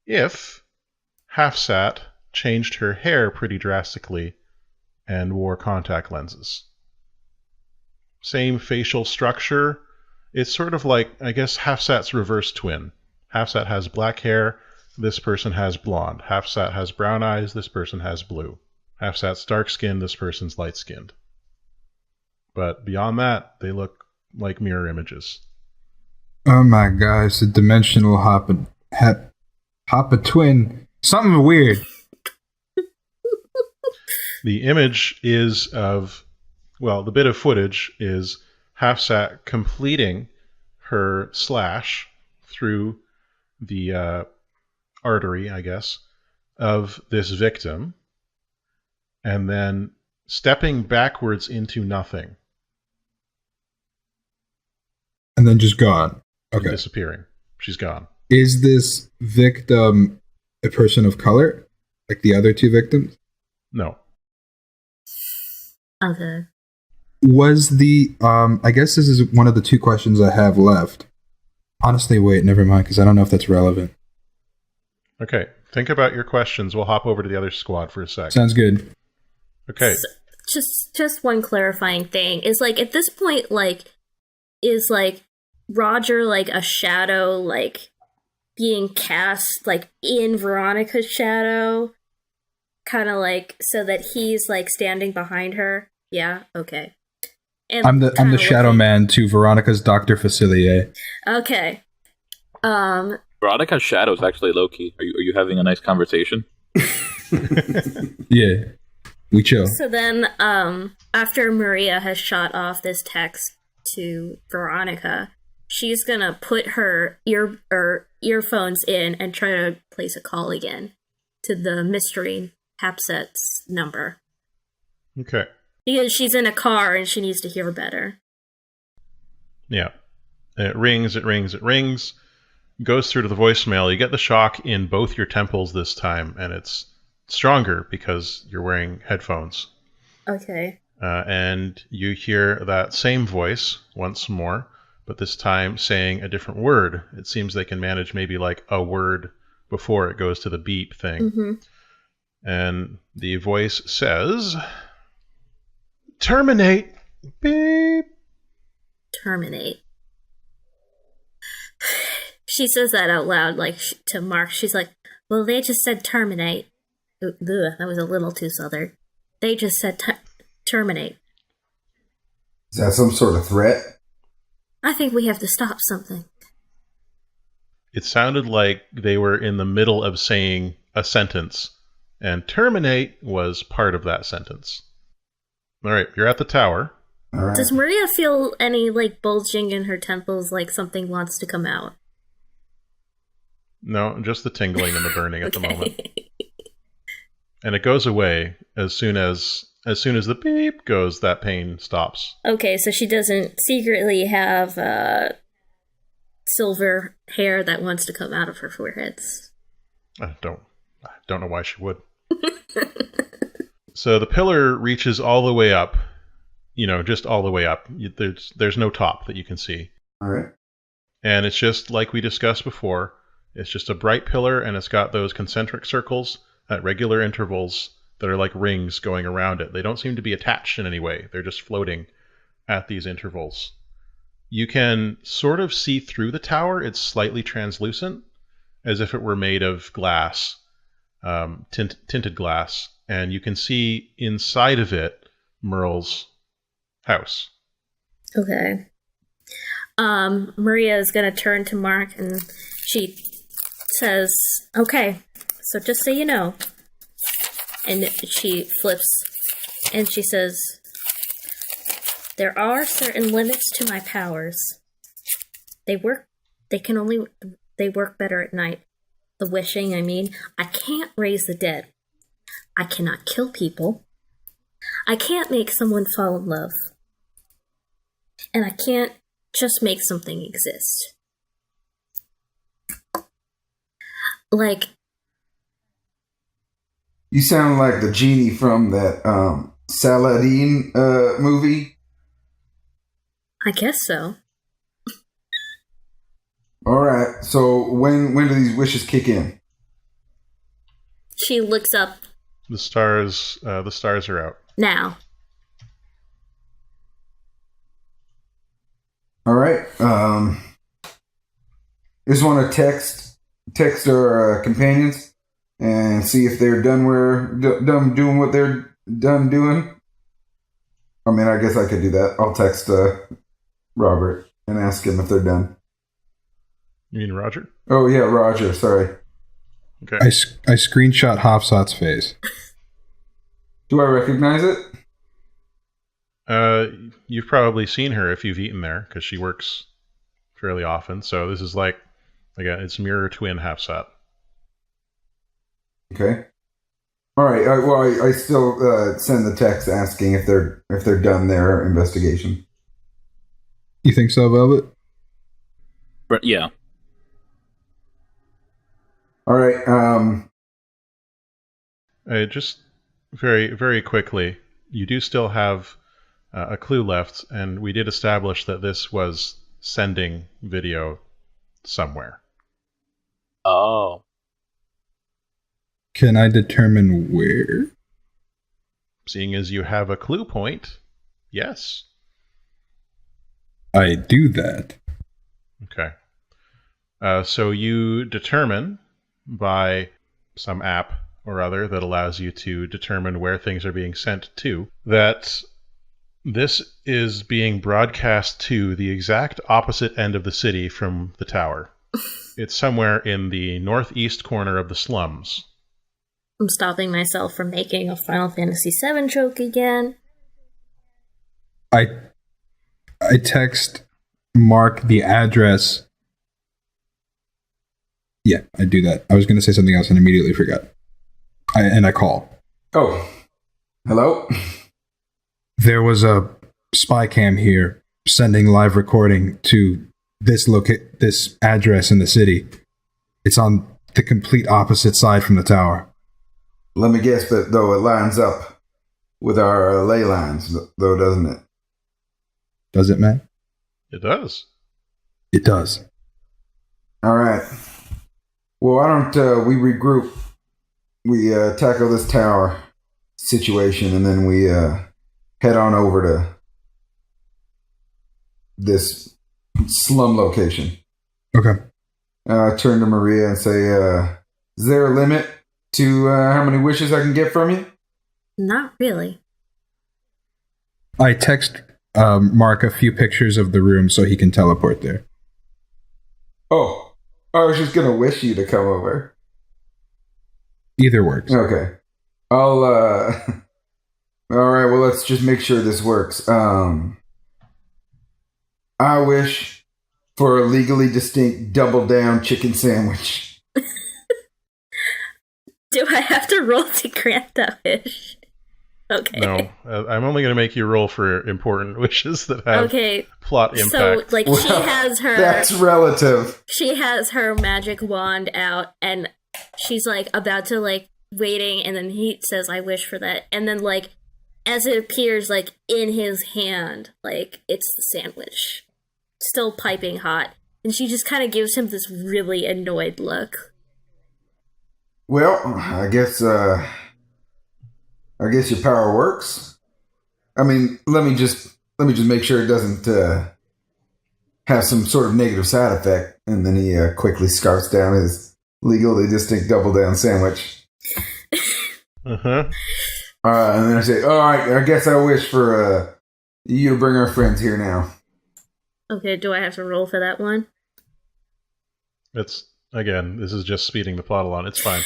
if Halfsat changed her hair pretty drastically and wore contact lenses. Same facial structure. It's sort of like, I guess, Halfsat's reverse twin. Halfsat has black hair, this person has blonde. Halfsat has brown eyes, this person has blue. Halfsat's dark-skinned, this person's light-skinned. But beyond that, they look like mirror images. Oh my god, it's a dimensional hop a twin. Something weird. The image is of, well, the bit of footage is Halfsat completing her slash through the artery, I guess, of this victim, and then stepping backwards into nothing. And then just gone. Okay. And disappearing. She's gone. Is this victim a person of color? Like the other two victims? No. Okay. Was the, I guess this is one of the two questions I have left. Honestly, wait, never mind, because I don't know if that's relevant. Okay. Think about your questions. We'll hop over to the other squad for a sec. Sounds good. Okay. So, just one clarifying thing is, like, at this point, like, is like Roger like a shadow, like being cast like in Veronica's shadow, kind of like so that he's like standing behind her. Yeah. Okay. And I'm the shadow man to Veronica's Dr. Facilier. Okay. Veronica's shadow is actually Loki. Are you having a nice conversation? Yeah. We chill. So then, after Maria has shot off this text to Veronica, she's gonna put her earphones in and try to place a call again to the mystery Hapset's number. Okay. Because she's in a car and she needs to hear better. Yeah. And it rings, it rings, it rings. Goes through to the voicemail. You get the shock in both your temples this time, and it's stronger because you're wearing headphones. Okay. And you hear that same voice once more, but this time saying a different word. It seems they can manage maybe like a word before it goes to the beep thing. Mm-hmm. And the voice says, "Terminate." Beep. Terminate. She says that out loud, like, to Mark. She's like, well, they just said terminate. Ugh, that was a little too southern. They just said terminate. Is that some sort of threat? I think we have to stop something. It sounded like they were in the middle of saying a sentence, and terminate was part of that sentence. All right, you're at the tower. All right. Does Maria feel any, bulging in her temples, like something wants to come out? No, just the tingling and the burning at the Okay. moment. And it goes away as soon as the beep goes, that pain stops. Okay, so she doesn't secretly have silver hair that wants to come out of her foreheads. I don't know why she would. So the pillar reaches all the way up, just all the way up. There's no top that you can see. All right. And it's just like we discussed before. It's just a bright pillar, and it's got those concentric circles at regular intervals that are like rings going around it. They don't seem to be attached in any way. They're just floating at these intervals. You can sort of see through the tower. It's slightly translucent, as if it were made of glass, tinted glass. And you can see inside of it Merle's house. Okay. Maria is going to turn to Mark, and she says, okay, so just so you know. And she flips, and she says, there are certain limits to my powers. They work better at night. The wishing, I mean. I can't raise the dead. I cannot kill people. I can't make someone fall in love. And I can't just make something exist. You sound like the genie from that Saladin movie. I guess so. All right. So when do these wishes kick in? She looks up The stars are out. now. All right. Just want to text our companions and see if they're done doing what they're done doing. I mean, I guess I could do that. I'll text Robert and ask him if they're done. You mean Roger? Oh yeah, Roger. Sorry. Okay. I screenshot Hofsot's face. Do I recognize it? You've probably seen her if you've eaten there, because she works fairly often. So this is like it's mirror twin Hafsat. Okay. All right. I still send the text asking if they're done their investigation. You think so, Velvet? But yeah. All right. Just very, very quickly, you do still have a clue left, and we did establish that this was sending video somewhere. Oh. Can I determine where? Seeing as you have a clue point, yes. I do that. Okay. So you determine by some app or other that allows you to determine where things are being sent to, that this is being broadcast to the exact opposite end of the city from the tower. It's somewhere in the northeast corner of the slums. I'm stopping myself from making a Final Fantasy VII joke again. I text Mark the address. Yeah, I do that. I was going to say something else and immediately forgot. I call. Oh, hello. There was a spy cam here sending live recording to this address in the city. It's on the complete opposite side from the tower. Let me guess, but though it lines up with our ley lines, though, doesn't it? Does it, man? It does. It does. All right. Well, why don't we regroup? We tackle this tower situation, and then we head on over to this slum location. Okay. Turn to Maria and say, is there a limit to how many wishes I can get from you? Not really. I text mark a few pictures of the room so he can teleport there. Oh, I was just gonna wish you to come over. Either works. Okay. I'll, Alright, well, let's just make sure this works. I wish for a legally distinct double down chicken sandwich. Do I have to roll to grant that wish? Okay. No, I'm only going to make you roll for important wishes that have plot impact. So, like, Well, she has her... That's relative. She has her magic wand out, and she's, like, about to, like, waiting, and then he says, I wish for that. And then, like, as it appears, like, in his hand, like, it's the sandwich. Still piping hot. And she just kind of gives him this really annoyed look. Well, I guess your power works. I mean, let me just make sure it doesn't have some sort of negative side effect. And then he quickly scarfs down his legally distinct double down sandwich. Uh-huh. And then I say, all right, I guess I wish for you to bring our friends here now. Okay, do I have to roll for that one? It's, again, this is just speeding the plot along. It's fine.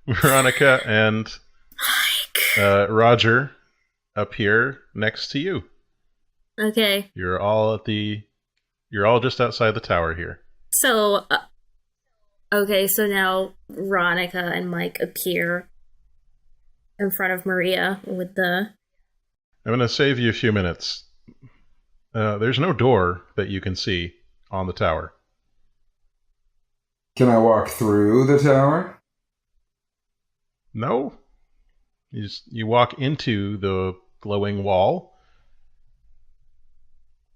Veronica and Roger appear next to you. Okay. You're all just outside the tower here. So, okay, so now Veronica and Mike appear in front of Maria with the... I'm going to save you a few minutes. There's no door that you can see on the tower. Can I walk through the tower? No. You walk into the glowing wall.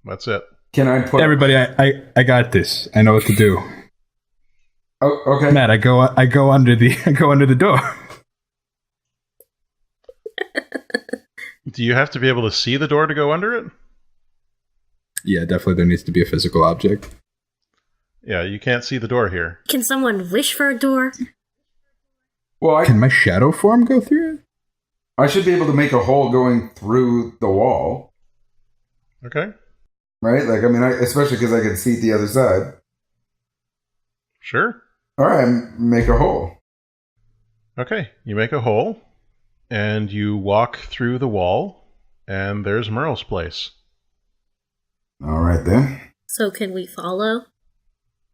That's it. Can I put Everybody, I got this. I know what to do. Oh, okay. Matt, I go under the door. Do you have to be able to see the door to go under it? Yeah, definitely there needs to be a physical object. Yeah, you can't see the door here. Can someone wish for a door? Well, Can my shadow form go through it? I should be able to make a hole going through the wall, Okay. right? Like, I mean, especially because I can see the other side. Sure. All right, make a hole. Okay, you make a hole, and you walk through the wall, and there's Merle's place. All right, then. So can we follow?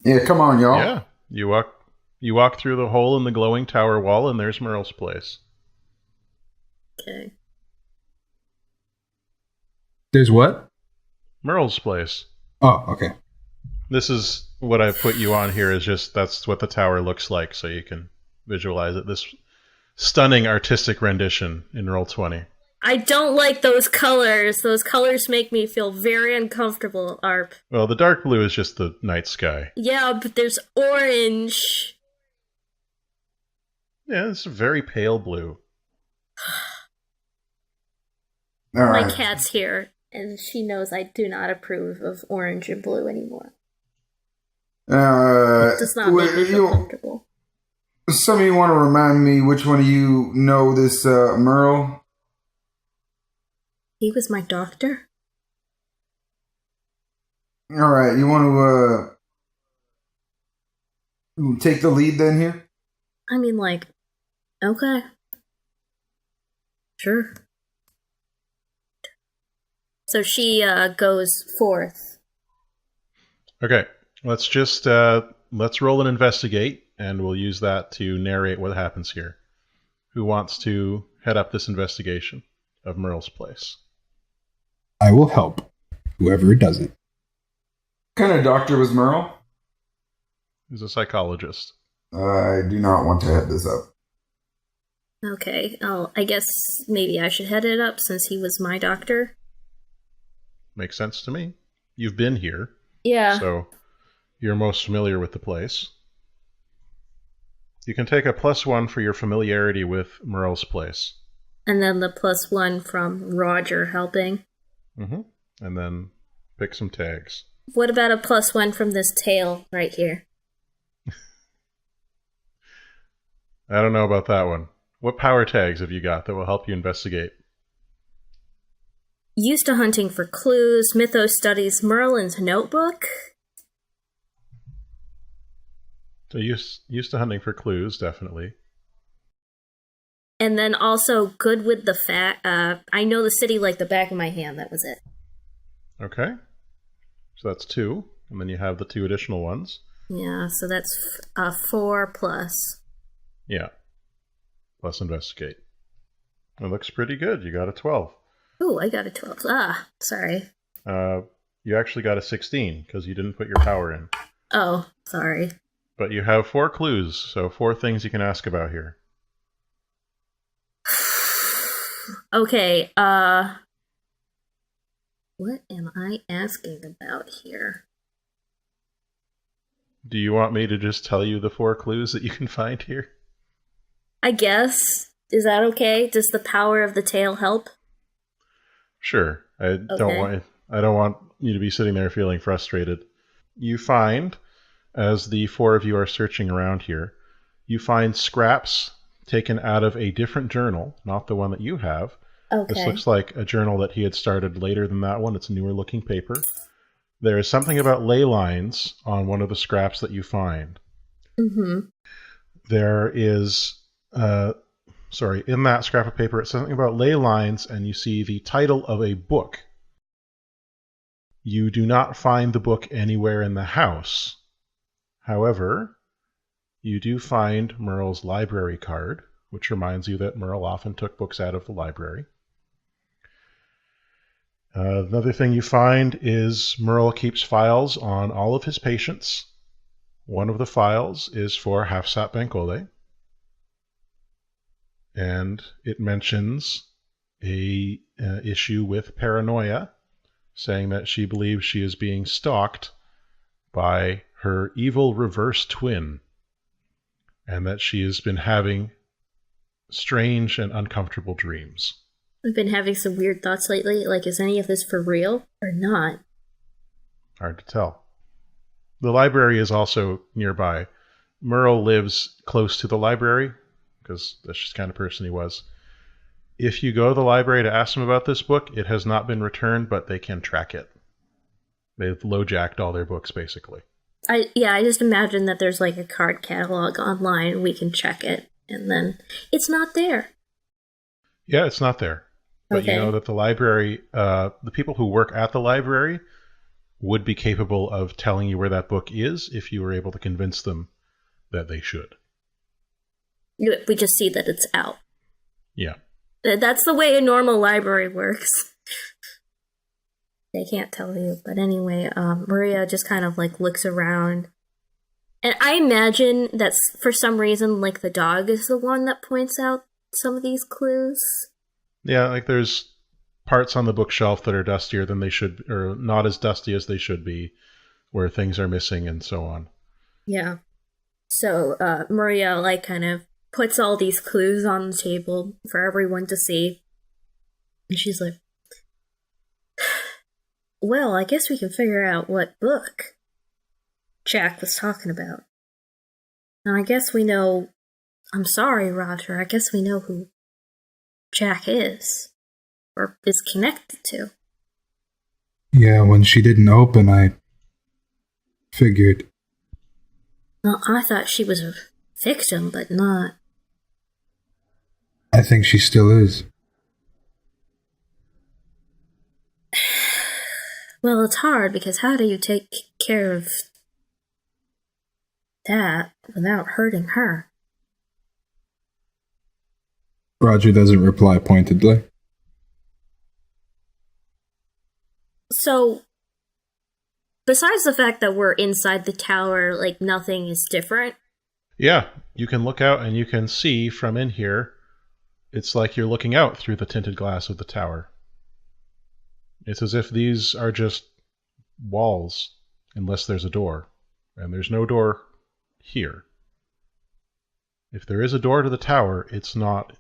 Yeah, come on, y'all. Yeah, you walk through the hole in the glowing tower wall, and there's Merle's place. Okay. There's what? Merle's place. Oh, okay. This is what I put you on here, is just that's what the tower looks like, so you can visualize it. This stunning artistic rendition in Roll20. I don't like those colors. Those colors make me feel very uncomfortable, Arp. Well, the dark blue is just the night sky. Yeah, but there's orange. Yeah, it's a very pale blue. All My right. cat's here, and she knows I do not approve of orange and blue anymore. It does not make me feel comfortable. Some of you want to remind me which one of you know this Merle? He was my doctor? All right, you want to take the lead then here? I mean, like, okay. Sure. So she goes forth. Okay, let's just let's roll and investigate, and we'll use that to narrate what happens here. Who wants to head up this investigation of Merle's place? I will help. Whoever does it. What kind of doctor was Merle? He's a psychologist. I do not want to head this up. Okay, I guess maybe I should head it up since he was my doctor. Makes sense to me. You've been here, Yeah. so you're most familiar with the place. You can take a +1 for your familiarity with Merle's place. And then the +1 from Roger helping. Mm-hmm. And then pick some tags. What about a +1 from this tail right here? I don't know about that one. What power tags have you got that will help you investigate? used to hunting for clues, Mythos studies Merlin's notebook. So used to hunting for clues, definitely. And then also good with the fact, I know the city like the back of my hand. That was it. Okay. So that's 2. And then you have the 2 additional ones. Yeah, so that's 4 plus. Yeah. Plus investigate. It looks pretty good. You got a 12. Ooh, I got a 12. Sorry. You actually got a 16 because you didn't put your power in. Oh, sorry. But you have 4 clues, so 4 things you can ask about here. Okay, what am I asking about here? Do you want me to just tell you the 4 clues that you can find here? I guess. Is that okay? Does the power of the tail help? Sure. I don't want you to be sitting there feeling frustrated. You find, as the 4 of you are searching around here, you find scraps taken out of a different journal, not the one that you have. Okay. This looks like a journal that he had started later than that one. It's newer looking paper. There is something about ley lines on one of the scraps that you find. Mm-hmm. There is, in that scrap of paper, it's something about ley lines, and you see the title of a book. You do not find the book anywhere in the house. However, you do find Merle's library card, which reminds you that Merle often took books out of the library. Another thing you find is Merle keeps files on all of his patients. One of the files is for Hafsat Bankole, and it mentions a issue with paranoia, saying that she believes she is being stalked by her evil reverse twin, and that she has been having strange and uncomfortable dreams. I've been having some weird thoughts lately, like is any of this for real or not? Hard to tell. The library is also nearby. Merle lives close to the library, because that's just the kind of person he was. If you go to the library to ask them about this book, it has not been returned, but they can track it. They've low-jacked all their books, basically. I just imagine that there's like a card catalog online, we can check it, and then it's not there. Yeah, it's not there. But Okay. You know that the library, the people who work at the library would be capable of telling you where that book is if you were able to convince them that they should. We just see that it's out. Yeah. That's the way a normal library works. They can't tell you. But anyway, Maria just kind of like looks around. And I imagine that for some reason, like the dog is the one that points out some of these clues. Yeah, like there's parts on the bookshelf that are dustier than they should, or not as dusty as they should be, where things are missing and so on. Yeah. So Maria like kind of puts all these clues on the table for everyone to see. And she's like, well, I guess we can figure out what book Jack was talking about. And I guess we know, I'm sorry, Roger, I guess we know who Jack is, or is connected to. Yeah, when she didn't open, I figured. Well, I thought she was a victim, but not. I think she still is. Well, it's hard, because how do you take care of that without hurting her? Roger doesn't reply pointedly. So, besides the fact that we're inside the tower, like, nothing is different? Yeah, you can look out and you can see from in here. It's like you're looking out through the tinted glass of the tower. It's as if these are just walls, unless there's a door. And there's no door here. If there is a door to the tower, it's not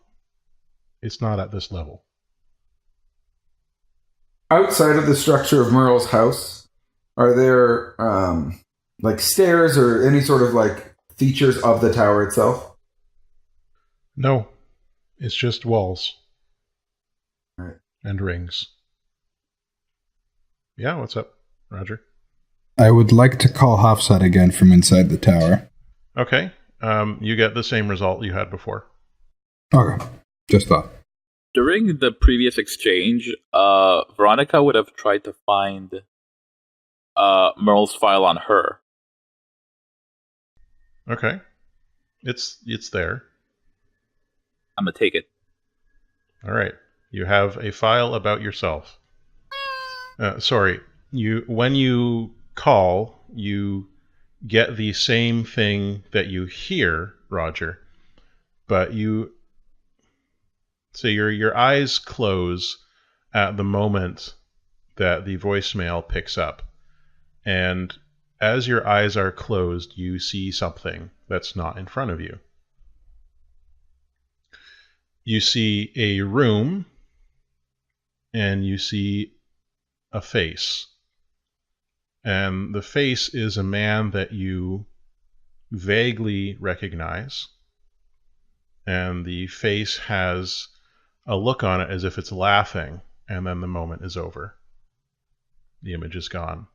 at this level. Outside of the structure of Merle's house, are there like stairs or any sort of like features of the tower itself? No, it's just walls. Right. And rings. Yeah, what's up, Roger? I would like to call Hafsat again from inside the tower. Okay. You get the same result you had before. Okay. Just thought. During the previous exchange, Veronica would have tried to find Merle's file on her. Okay. It's there. I'm gonna take it. All right. You have a file about yourself. Sorry. When you call, you get the same thing that you hear, Roger, but so your eyes close at the moment that the voicemail picks up. And as your eyes are closed, you see something that's not in front of you. You see a room, and you see a face. And the face is a man that you vaguely recognize. And the face has a look on it as if it's laughing, and then the moment is over. The image is gone.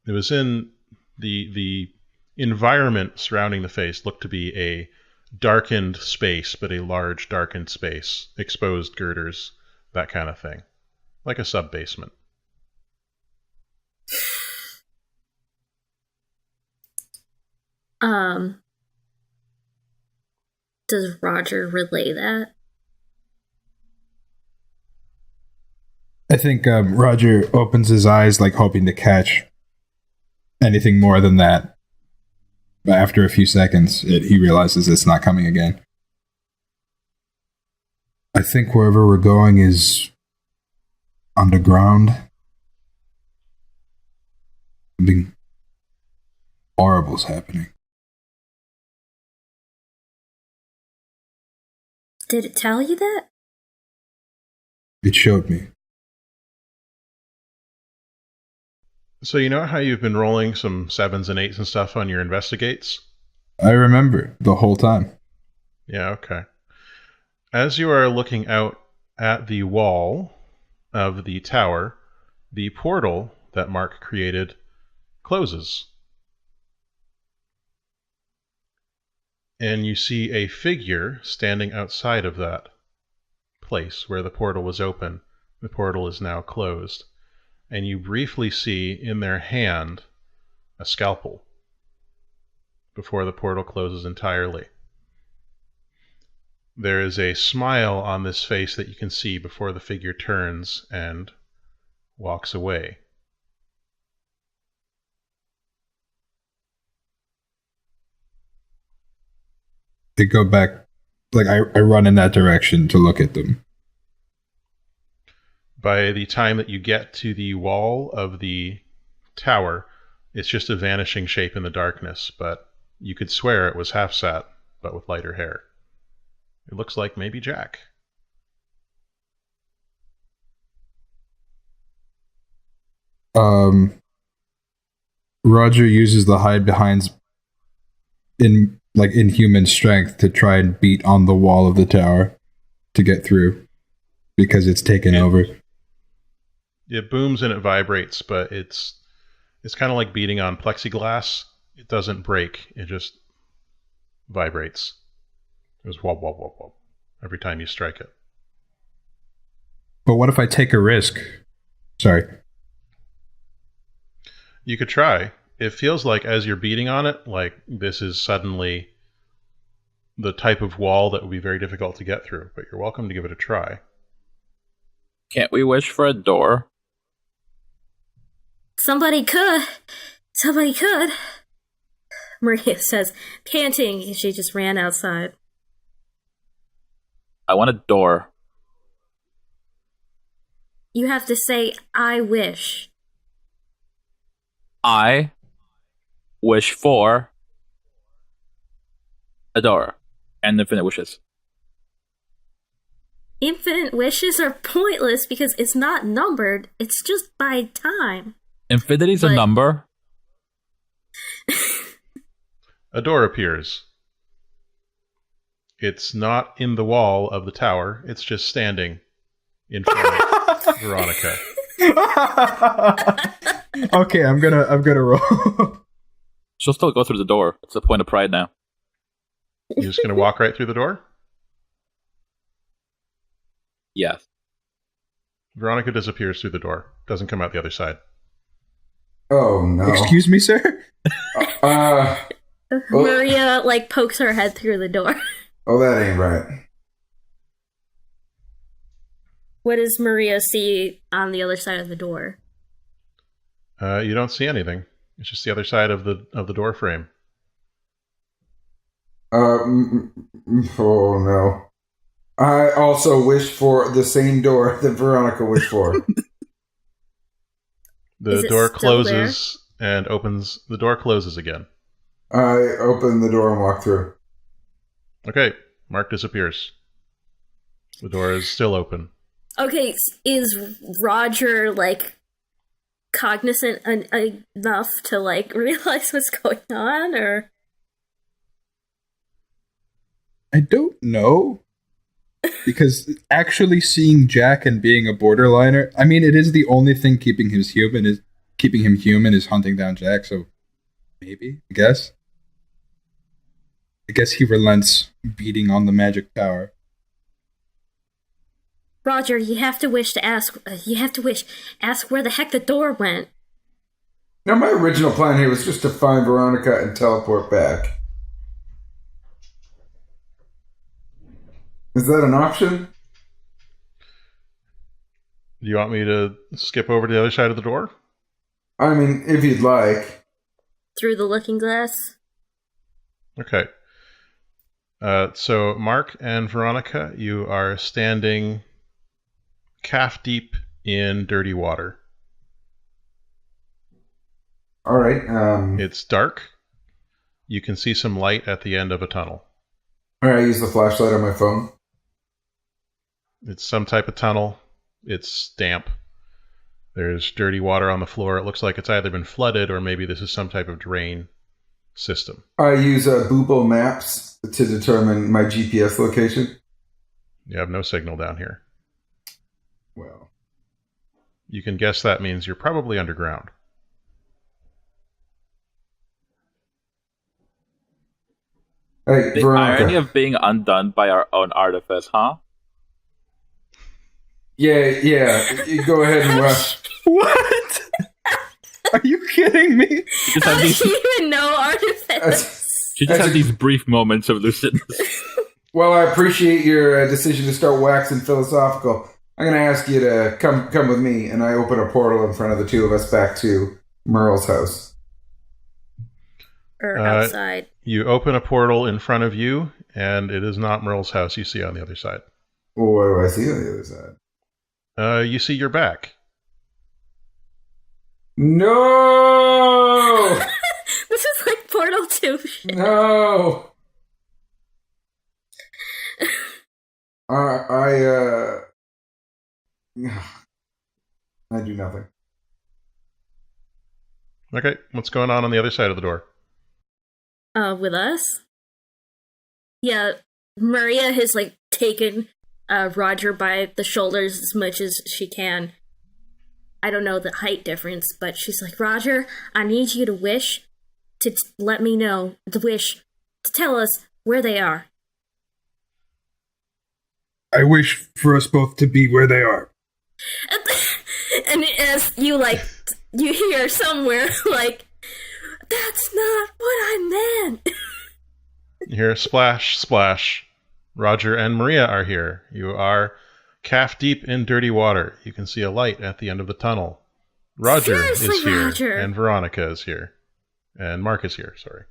It was in the environment surrounding the face looked to be a darkened space, but a large darkened space, exposed girders, that kind of thing, like a sub-basement. Does Roger relay that? I think Roger opens his eyes, like hoping to catch anything more than that. But after a few seconds, he realizes it's not coming again. I think wherever we're going is underground. Something horrible's happening. Did it tell you that? It showed me. So you know how you've been rolling some 7s and 8s and stuff on your investigates? I remember the whole time. Yeah, okay. As you are looking out at the wall of the tower, the portal that Mark created closes. And you see a figure standing outside of that place where the portal was open. The portal is now closed. And you briefly see in their hand a scalpel before the portal closes entirely. There is a smile on this face that you can see before the figure turns and walks away. They go back, like I run in that direction to look at them. By the time that you get to the wall of the tower, it's just a vanishing shape in the darkness, but you could swear it was Hafsat, but with lighter hair. It looks like maybe Jack. Roger uses the hide behinds in inhuman strength to try and beat on the wall of the tower to get through because it's taken over. It booms and it vibrates, but it's kind of like beating on plexiglass. It doesn't break, it just vibrates. It goes whoop, whoop, whoop, whoop every time you strike it. But what if I take a risk? Sorry. You could try. It feels like as you're beating on it, like this is suddenly the type of wall that would be very difficult to get through, but you're welcome to give it a try. Can't we wish for a door? Somebody could. Somebody could. Maria says, panting, and she just ran outside. I want a door. You have to say, I wish. I wish for a door and infinite wishes. Infinite wishes are pointless because it's not numbered. It's just by time. Infinity's a number. A door appears. It's not in the wall of the tower. It's just standing in front of Veronica. Okay, I'm gonna roll. She'll still go through the door. It's a point of pride now. You're just going to walk right through the door? Yes. Veronica disappears through the door. Doesn't come out the other side. Oh, no. Excuse me, sir? Maria, pokes her head through the door. Oh, that ain't right. What does Maria see on the other side of the door? You don't see anything. It's just the other side of the door frame. Oh, no. I also wish for the same door that Veronica wished for. The door closes and opens. The door closes again. I open the door and walk through. Okay, Mark disappears. The door is still open. Okay, is Roger, cognizant enough to, realize what's going on, or? I don't know. Because actually seeing Jack and being a borderliner, I mean, it is the only thing keeping him human is hunting down Jack, so maybe, I guess. I guess he relents beating on the magic tower. Roger, you have to ask where the heck the door went. Now, my original plan here was just to find Veronica and teleport back. Is that an option? Do you want me to skip over to the other side of the door? I mean, if you'd like. Through the looking glass? Okay. So, Mark and Veronica, you are standing calf deep in dirty water. All right. It's dark. You can see some light at the end of a tunnel. All right, I use the flashlight on my phone. It's some type of tunnel. It's damp. There's dirty water on the floor. It looks like it's either been flooded or maybe this is some type of drain system. I use Google Maps to determine my GPS location. You have no signal down here. Well, You can guess that means you're probably underground. hey, The Veronica. irony of being undone by our own artifice, huh? Yeah. You go ahead and rush. What? Are you kidding me? She just How had do these, you even know artifice? she just had these brief moments of lucidness. Well, I appreciate your decision to start waxing philosophical. I'm going to ask you to come with me, and I open a portal in front of the two of us back to Merle's house. Or outside. You open a portal in front of you, and it is not Merle's house you see on the other side. Well, what do I see on the other side? You see your back. No! This is like Portal 2 shit. No! I do nothing. Okay, what's going on the other side of the door? With us? Yeah, Maria has taken Roger by the shoulders as much as she can. I don't know the height difference, but she's like, Roger, I need you to wish to let me know, to tell us where they are. I wish for us both to be where they are. And as you hear somewhere, that's not what I meant. You hear splash, splash. Roger and Maria are here. You are calf deep in dirty water. You can see a light at the end of the tunnel. Roger Seriously, is here, Roger. and Veronica is here, and Mark is here. Sorry.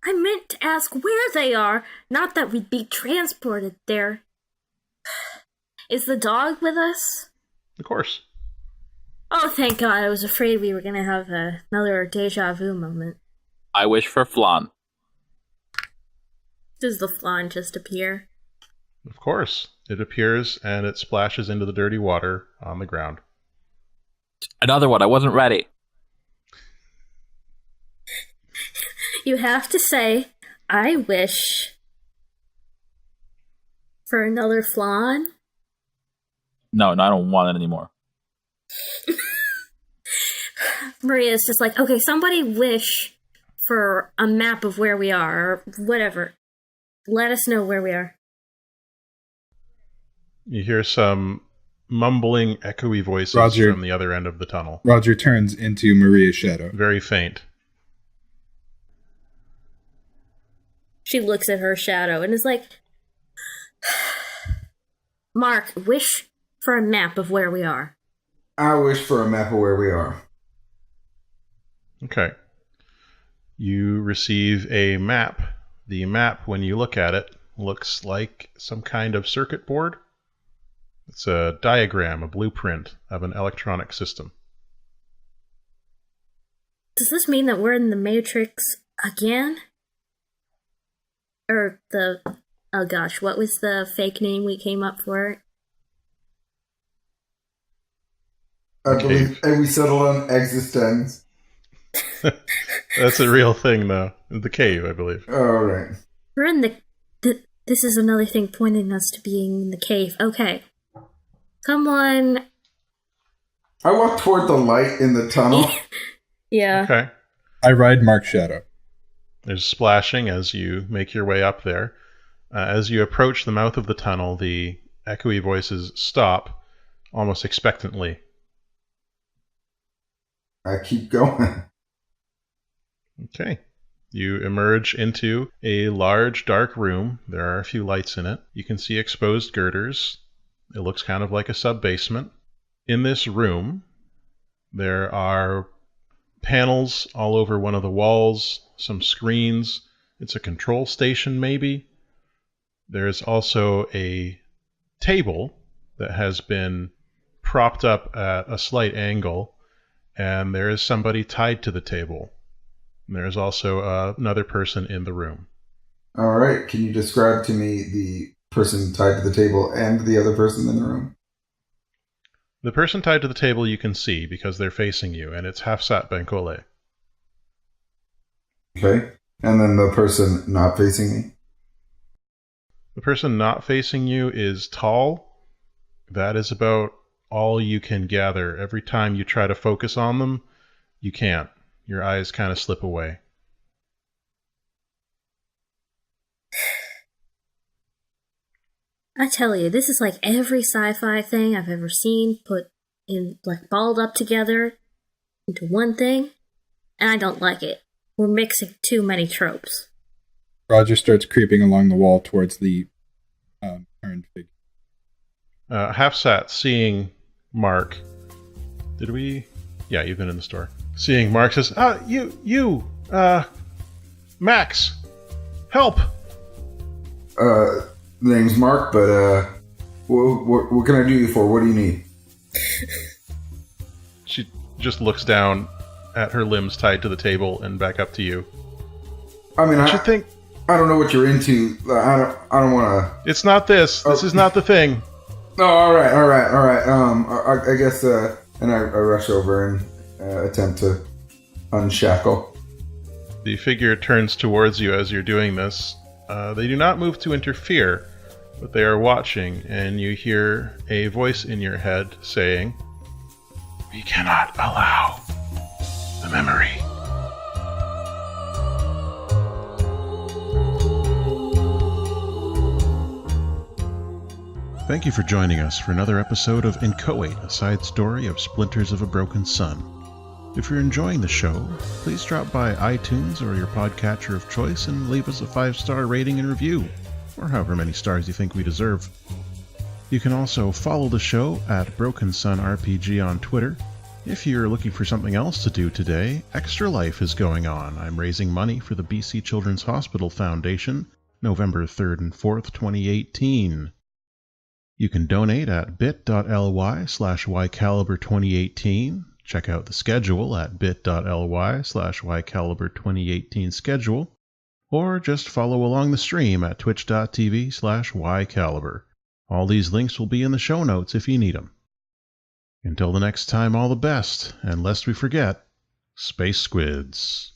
I meant to ask where they are, not that we'd be transported there. Is the dog with us? Of course. Oh, thank God. I was afraid we were going to have another deja vu moment. I wish for flan. Does the flan just appear? Of course. It appears and it splashes into the dirty water on the ground. Another one. I wasn't ready. You have to say, I wish For another flan? No, I don't want it anymore. Maria's just like, okay, somebody wish for a map of where we are, or whatever. Let us know where we are. You hear some mumbling, echoey voices Roger. from the other end of the tunnel. Roger turns into Maria's shadow. Very faint. She looks at her shadow and is like, Mark, wish for a map of where we are. I wish for a map of where we are. Okay. You receive a map. The map, when you look at it, looks like some kind of circuit board. It's a diagram, a blueprint of an electronic system. Does this mean that we're in the Matrix again? Or oh gosh, what was the fake name we came up for? I believe, and we settled on existence. That's a real thing, though. The cave, I believe. All right. We're in this is another thing pointing us to being in the cave. Okay. Come on. I walk toward the light in the tunnel. Yeah. Okay. I ride Mark's shadow. There's splashing as you make your way up there. As you approach the mouth of the tunnel, the echoey voices stop, almost expectantly. I keep going. Okay. You emerge into a large, dark room. There are a few lights in it. You can see exposed girders. It looks kind of like a sub-basement. In this room, there are panels all over one of the walls, some screens. It's a control station, maybe. There's also a table that has been propped up at a slight angle, and there is somebody tied to the table. And there's also another person in the room. All right. Can you describe to me the person tied to the table and the other person in the room? The person tied to the table you can see because they're facing you, and it's Hafsat Benkole. Okay. And then the person not facing me? The person not facing you is tall. That is about all you can gather. Every time you try to focus on them, you can't. Your eyes kind of slip away. I tell you, this is like every sci-fi thing I've ever seen put in, like, balled up together into one thing, and I don't like it. We're mixing too many tropes. Roger starts creeping along the wall towards the turned figure. Hafsat, seeing Mark... Did we... Yeah, you've been in the store. Seeing Mark says, Max, help! The name's Mark, but what can I do you for? What do you need? She just looks down at her limbs tied to the table and back up to you. I mean, What you think? I don't know what you're into. I don't want to. It's not this. This is not the thing. No, all right. I guess, and I rush over and attempt to unshackle. The figure turns towards you as you're doing this. They do not move to interfere, but they are watching, and you hear a voice in your head saying, "We cannot allow the memory." Thank you for joining us for another episode of Inchoate, a side story of Splinters of a Broken Sun. If you're enjoying the show, please drop by iTunes or your podcatcher of choice and leave us a 5-star rating and review, or however many stars you think we deserve. You can also follow the show at Broken Sun RPG on Twitter. If you're looking for something else to do today, Extra Life is going on. I'm raising money for the BC Children's Hospital Foundation, November 3rd and 4th, 2018. You can donate at bit.ly/ycaliber2018. Check out the schedule at bit.ly/ycaliber2018 schedule, or just follow along the stream at twitch.tv/ycaliber. All these links will be in the show notes if you need them. Until the next time, all the best, and lest we forget, Space Squids.